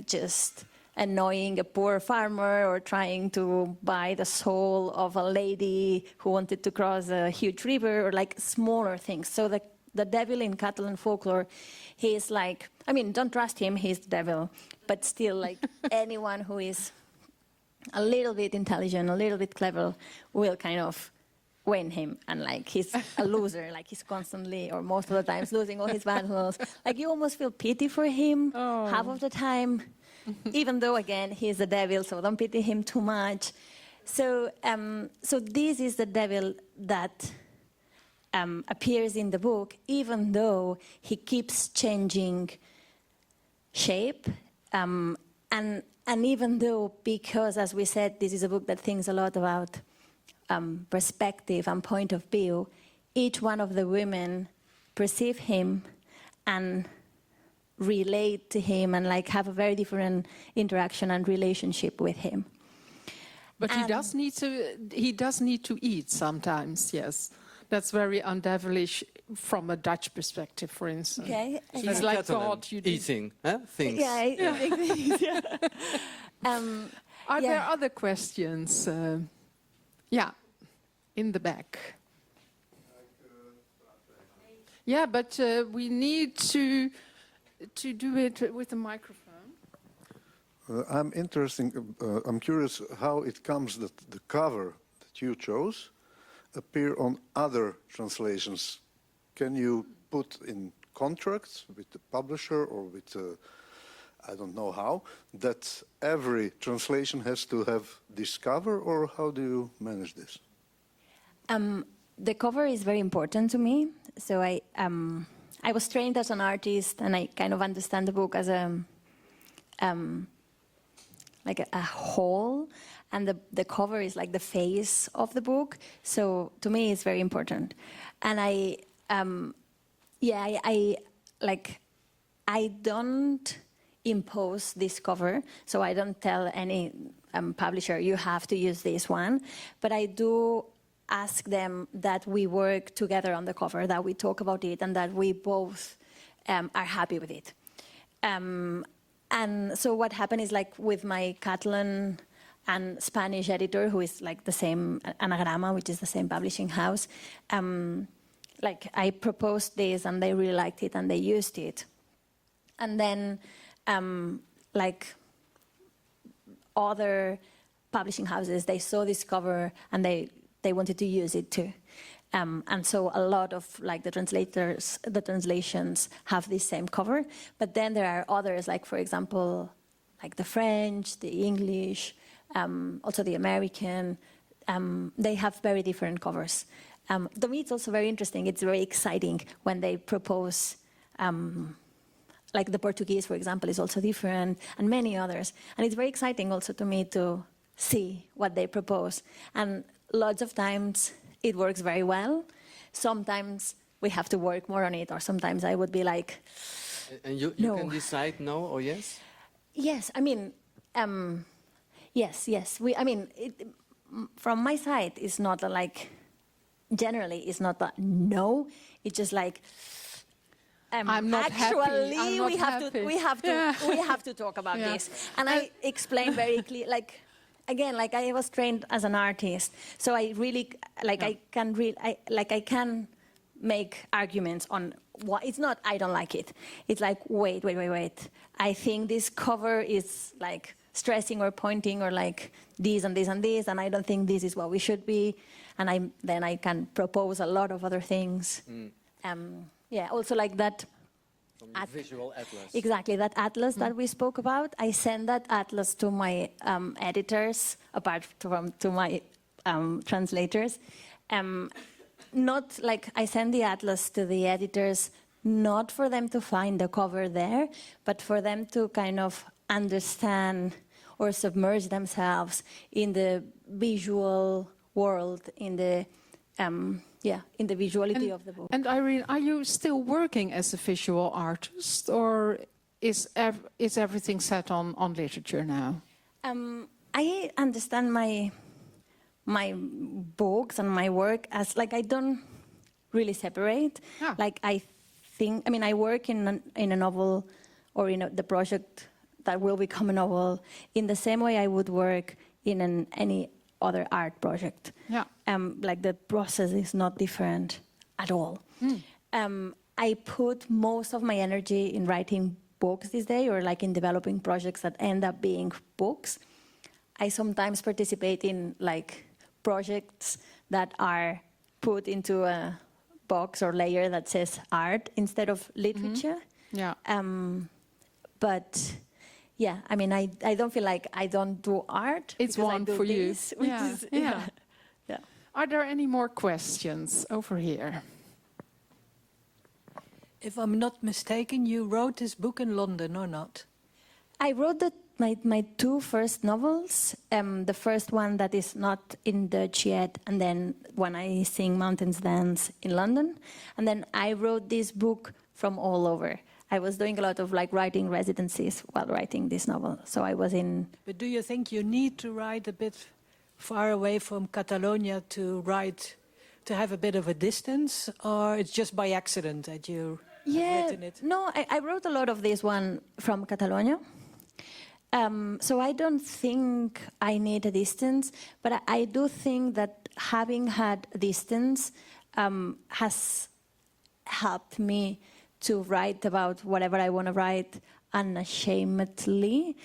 just annoying a poor farmer or trying to buy the soul of a lady who wanted to cross a huge river, or like smaller things. So the devil in Catalan folklore, he is like, I mean, don't trust him, he's the devil, but still like anyone who is a little bit intelligent, a little bit clever will kind of win him, and like he's a loser, like he's constantly or most of the times losing all his battles. Like you almost feel pity for him half of the time, even though again he's the devil, so don't pity him too much. So so this is the devil that appears in the book, even though he keeps changing shape, and even though, because as we said, this is a book that thinks a lot about perspective and point of view, each one of the women perceive him and relate to him and like have a very different interaction and relationship with him. But he does need to eat sometimes, yes. That's very undevilish from a Dutch perspective, for instance. Okay. It's like God, you do. Eating things. Yeah, eating things, yeah. Are there other questions? Yeah, in the back. Yeah, but we need to do it with the microphone. I'm curious how it comes that the cover that you chose appear on other translations. Can you put in contracts with the publisher or with, I don't know how, that every translation has to have this cover, or how do you manage this? The cover is very important to me. So I was trained as an artist, and I kind of understand the book as like a whole, and the cover is like the face of the book. So to me, it's very important. And I don't impose this cover. So I don't tell any publisher, you have to use this one. But I do ask them that we work together on the cover, that we talk about it, and that we both are happy with it. And so what happened is, like, with my Catalan and Spanish editor, who is like the same, Anagrama, which is the same publishing house, like, I proposed this and they really liked it and they used it. And then, like, other publishing houses, they saw this cover and they wanted to use it too. And so a lot of, like, the translations have this same cover. But then there are others, like, for example, like the French, the English, also the American. They have very different covers. To me, it's also very interesting. It's very exciting when they propose, like the Portuguese, for example, is also different, and many others. And it's very exciting also to me to see what they propose. And lots of times it works very well. Sometimes we have to work more on it, or sometimes I would be like, And you no. can decide no or yes? Yes, I mean, yes. From my side, it's not like, generally, it's not a no. It's just like, I'm not happy. actually, I'm not happy. we have to talk about Yeah. this. And I explain very clearly, like, again, like, I was trained as an artist, so I really, like, I can make arguments on what, it's not I don't like it. It's like, wait. I think this cover is, like, stressing or pointing or, like, this and this and this, and I don't think this is what we should be. And then I can propose a lot of other things. Also, like that. From the visual atlas. Exactly, that atlas that we spoke about. I send that atlas to my editors, apart from to my translators. Not like I send the atlas to the editors, not for them to find the cover there, but for them to kind of understand or submerge themselves in the visual world, in the in the visuality of the book. And Irene, are you still working as a visual artist, or is everything set on literature now? I understand my books and my work as, like, I don't really separate. Ah. Like, I work in a novel, or in the project that will become a novel, in the same way I would work in any other art project. Yeah. Like, the process is not different at all. I put most of my energy in writing books this day, or like in developing projects that end up being books. I sometimes participate in, like, projects that are put into a box or layer that says art instead of literature. Yeah. But yeah, I mean, I don't feel like I don't do art. It's because one I do for you. this, which Yeah, is, yeah. yeah. Are there any more questions over here? If I'm not mistaken, you wrote this book in London, or not? I wrote my two first novels. The first one that is not in Dutch yet, and then When I Sing Mountains Dance in London. And then I wrote this book from all over. I was doing a lot of, like, writing residencies while writing this novel. So I was in... But do you think you need to write a bit far away from Catalonia to have a bit of a distance, or it's just by accident that you have written it? No, I wrote a lot of this one from Catalonia. So I don't think I need a distance, but I do think that having had a distance has helped me to write about whatever I want to write unashamedly.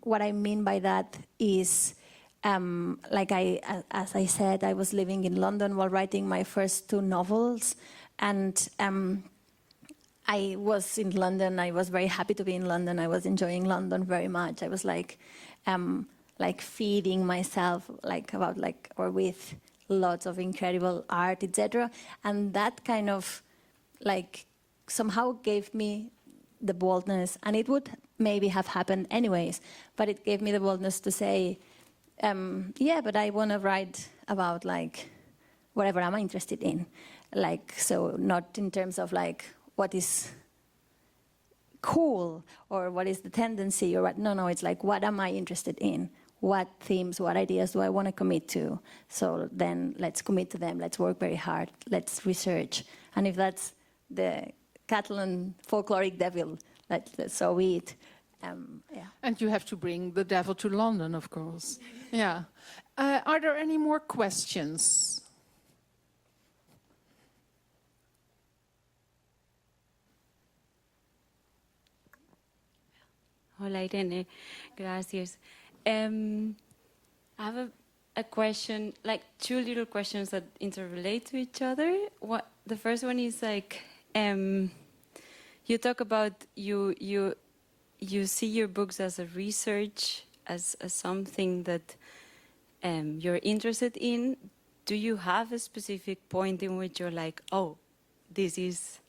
What I mean by that is, as I said, I was living in London while writing my first two novels, and I was in London. I was very happy to be in London. I was enjoying London very much. I was like feeding myself with lots of incredible art, etc. And that kind of somehow gave me the boldness, and it would maybe have happened anyways, but it gave me the boldness to say, but I want to write about whatever I'm interested in. So not in terms of what is cool, or what is the tendency, or what? No, it's like, what am I interested in? What themes, what ideas do I want to commit to? So then let's commit to them. Let's work very hard. Let's research. And if that's the Catalan folkloric devil, so be it. Yeah. And you have to bring the devil to London, of course. Yeah. Are there any more questions? Hola, Irene. Gracias. I have a question, like two little questions that interrelate to each other. The first one is like, you talk about you see your books as a research, as something that you're interested in. Do you have a specific point in which you're like, oh, this is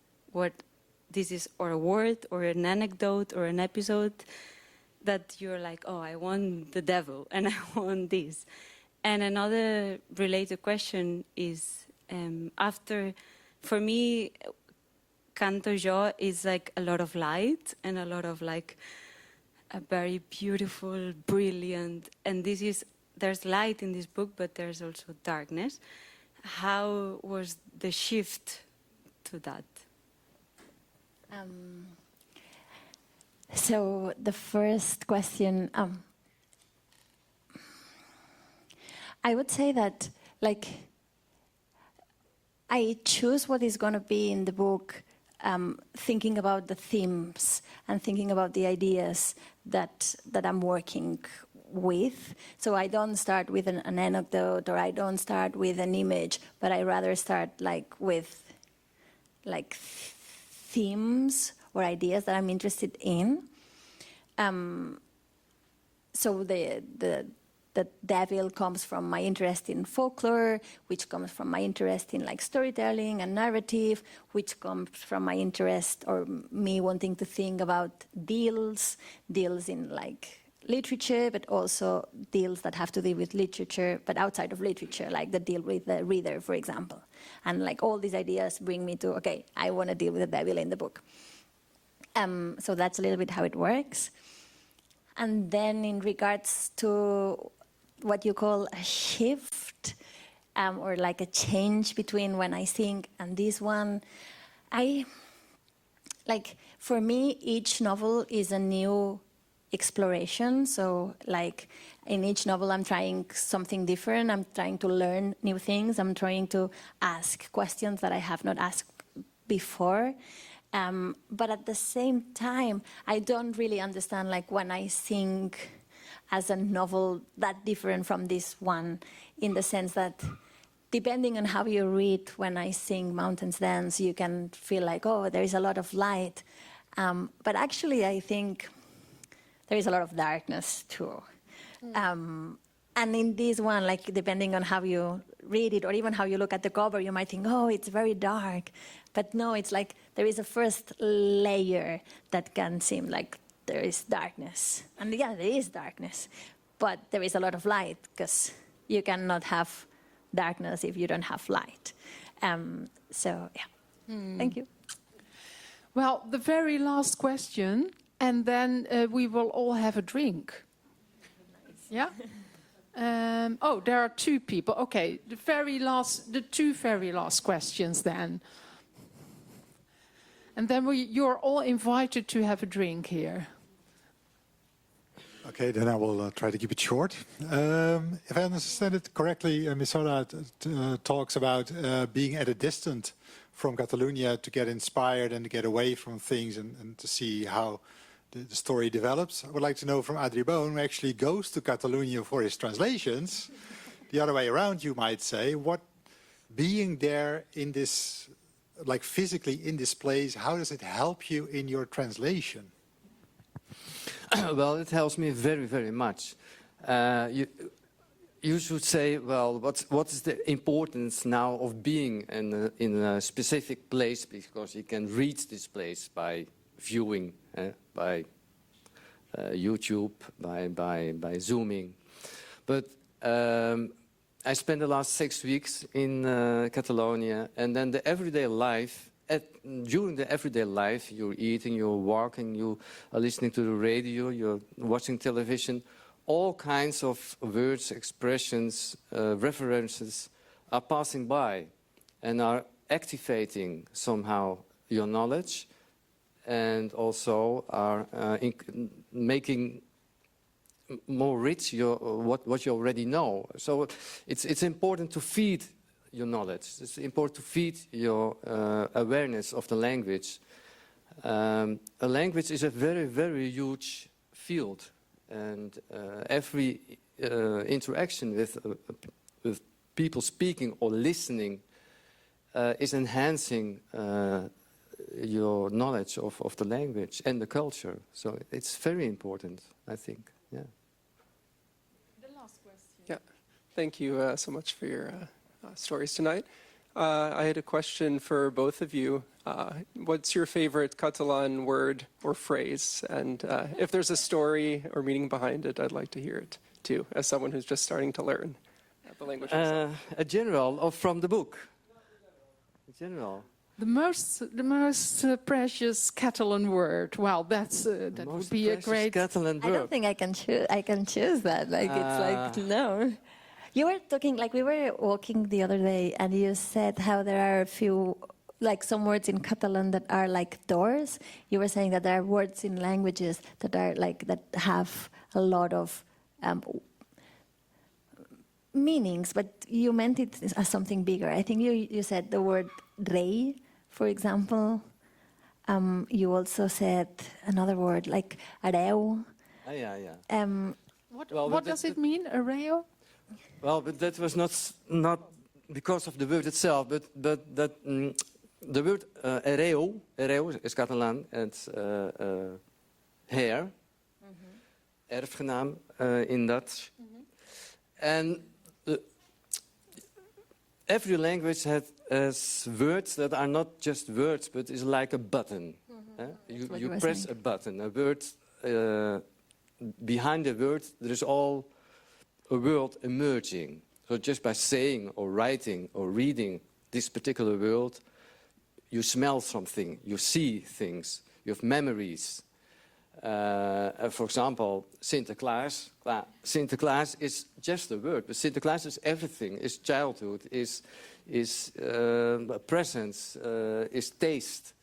or a word or an anecdote or an episode that you're like, oh, I want the devil and I want this. And another related question is, for me, Canto Jo is like a lot of light and a lot of like a very beautiful, brilliant, and there's light in this book, but there's also darkness. How was the shift to that? So the first question, I would say that, like, I choose what is going to be in the book, thinking about the themes and thinking about the ideas that I'm working with. So I don't start with an anecdote, or I don't start with an image, but I rather start with themes or ideas that I'm interested in. So the devil comes from my interest in folklore, which comes from my interest in like storytelling and narrative, which comes from my interest or me wanting to think about deals in like literature, but also deals that have to do with literature, but outside of literature, like the deal with the reader, for example. And like all these ideas bring me to, okay, I want to deal with the devil in the book. So that's a little bit how it works. And then in regards to what you call a shift, or like a change between when I think and this one, for me, each novel is a new exploration. So like in each novel, I'm trying something different. I'm trying to learn new things. I'm trying to ask questions that I have not asked before. But at the same time, I don't really understand like when I think as a novel that different from this one, in the sense that depending on how you read, when I sing Mountains Dance, you can feel like, oh, there is a lot of light. But actually, I think there is a lot of darkness too. And in this one, like depending on how you read it or even how you look at the cover, you might think, oh, it's very dark. But no, it's like there is a first layer that can seem like there is darkness. And yeah, there is darkness. But there is a lot of light, because you cannot have darkness if you don't have light. So, yeah. Thank you. Well, the very last question, and then we will all have a drink. Yeah? Oh, there are two people. Okay, the two very last questions then. And then you're all invited to have a drink here. Okay, then I will try to keep it short. If I understand it correctly, Ms. Sola talks about being at a distance from Catalonia to get inspired and to get away from things and to see how the story develops. I would like to know from Adri Boon, who actually goes to Catalonia for his translations, the other way around, you might say, what being there in this, like physically in this place, how does it help you in your translation? Well, it helps me very, very much. You should say, well, what is the importance now of being in a specific place, because you can reach this place by viewing, by YouTube, by Zooming. But I spent the last 6 weeks in Catalonia, and then the everyday life during the everyday life, you're eating, you're walking, you are listening to the radio, you're watching television, all kinds of words, expressions, references are passing by and are activating somehow your knowledge and also are making more rich what you already know. So it's important to feed your knowledge. It's important to feed your awareness of the language. A language is a very, very huge field, and every interaction with people speaking or listening is enhancing your knowledge of the language and the culture. So it's very important, I think. Yeah. The last question. Yeah, thank you so much for your stories tonight. I had a question for both of you. What's your favorite Catalan word or phrase? And if there's a story or meaning behind it, I'd like to hear it too, as someone who's just starting to learn the language. A general, or from the book? A general. The most precious Catalan word. Well, that would be a great Catalan word. I don't think I can choose. I can choose that. Like it's like no. You were talking like we were walking the other day, and you said how there are a few, like some words in Catalan that are like doors. You were saying that there are words in languages that are like that have a lot of meanings, but you meant it as something bigger. I think you said the word rei, for example. You also said another word like areu. Yeah. What does it mean, areu? Well, but that was not because of the word itself, but that the word areu is Catalan, it's hair, erfgenaam in Dutch. And every language has words that are not just words, but is like a button. You press a button, a word, behind the word there is all a world emerging. So just by saying or writing or reading this particular world, you smell something, you see things, you have memories. For example, Sinterklaas. Sinterklaas is just a word, but Sinterklaas is everything. Is childhood, is presence, is taste.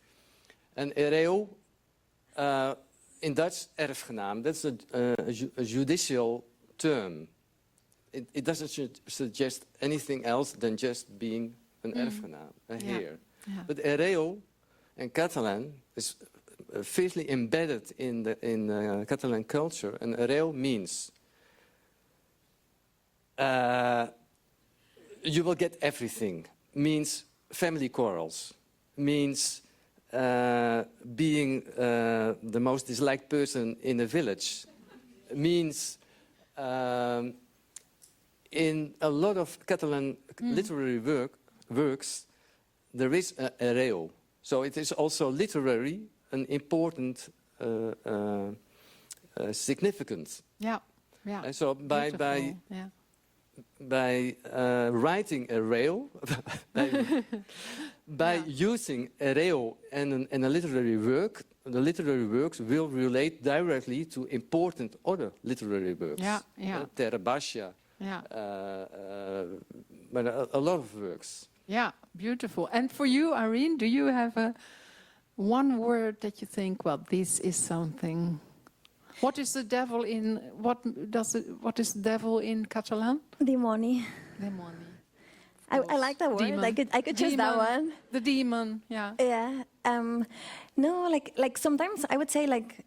And ereu, in Dutch erfgenaam, that's a judicial term. It doesn't suggest anything else than just being an erfgenaam, a heir. Yeah. But ereu in Catalan is fiercely embedded in Catalan culture, and areu means you will get everything. Means family quarrels. Means being the most disliked person in a village. Means in a lot of Catalan literary works there is areu. So it is also literary an important significance. Yeah. So by writing areu, by using areu in a literary work, the literary works will relate directly to important other literary works. Terra Baixia, but a lot of works. Yeah, beautiful. And for you, Irene, do you have one word that you think, well, this is something? What is the devil in what is devil in Catalan? Dimoni. Demoni. I like that word. Demon. I could choose that one. The demon. Yeah. Yeah. No, like sometimes I would say like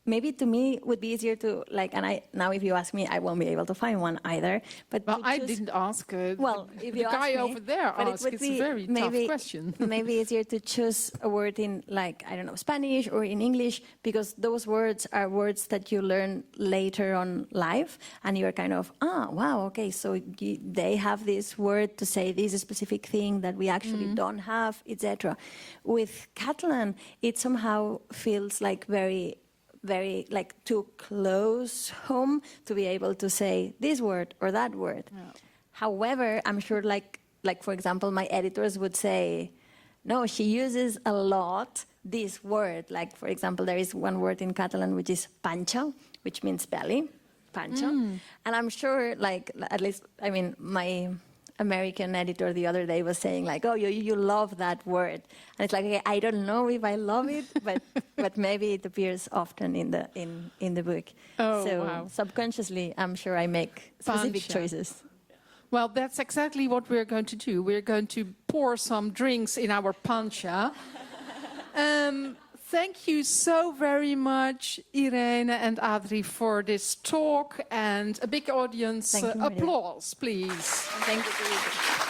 maybe to me it would be easier to like, and now if you ask me, I won't be able to find one either. But well, I didn't ask. Well, if you the guy ask me, over there asked. It's a very tough question. Maybe easier to choose a word in like I don't know Spanish or in English, because those words are words that you learn later on life, and you're kind of wow, okay, so they have this word to say this specific thing that we actually don't have, etc. With Catalan, it somehow feels like very like too close home to be able to say this word or that word. Yeah. However, I'm sure like for example, my editors would say No, she uses a lot this word. Like, for example, there is one word in Catalan which is panxa, which means belly, panxa. And I'm sure, like, at least, I mean, my American editor the other day was saying, like, oh, you love that word. And it's like, okay, I don't know if I love it, but maybe it appears often in the book. Oh, so wow. subconsciously, I'm sure I make specific Panxa. choices. Well, that's exactly what we're going to do. We're going to pour some drinks in our pancha. Thank you so very much, Irene and Adri, for this talk, and a big audience Thank you, Maria. applause, please. Thank you.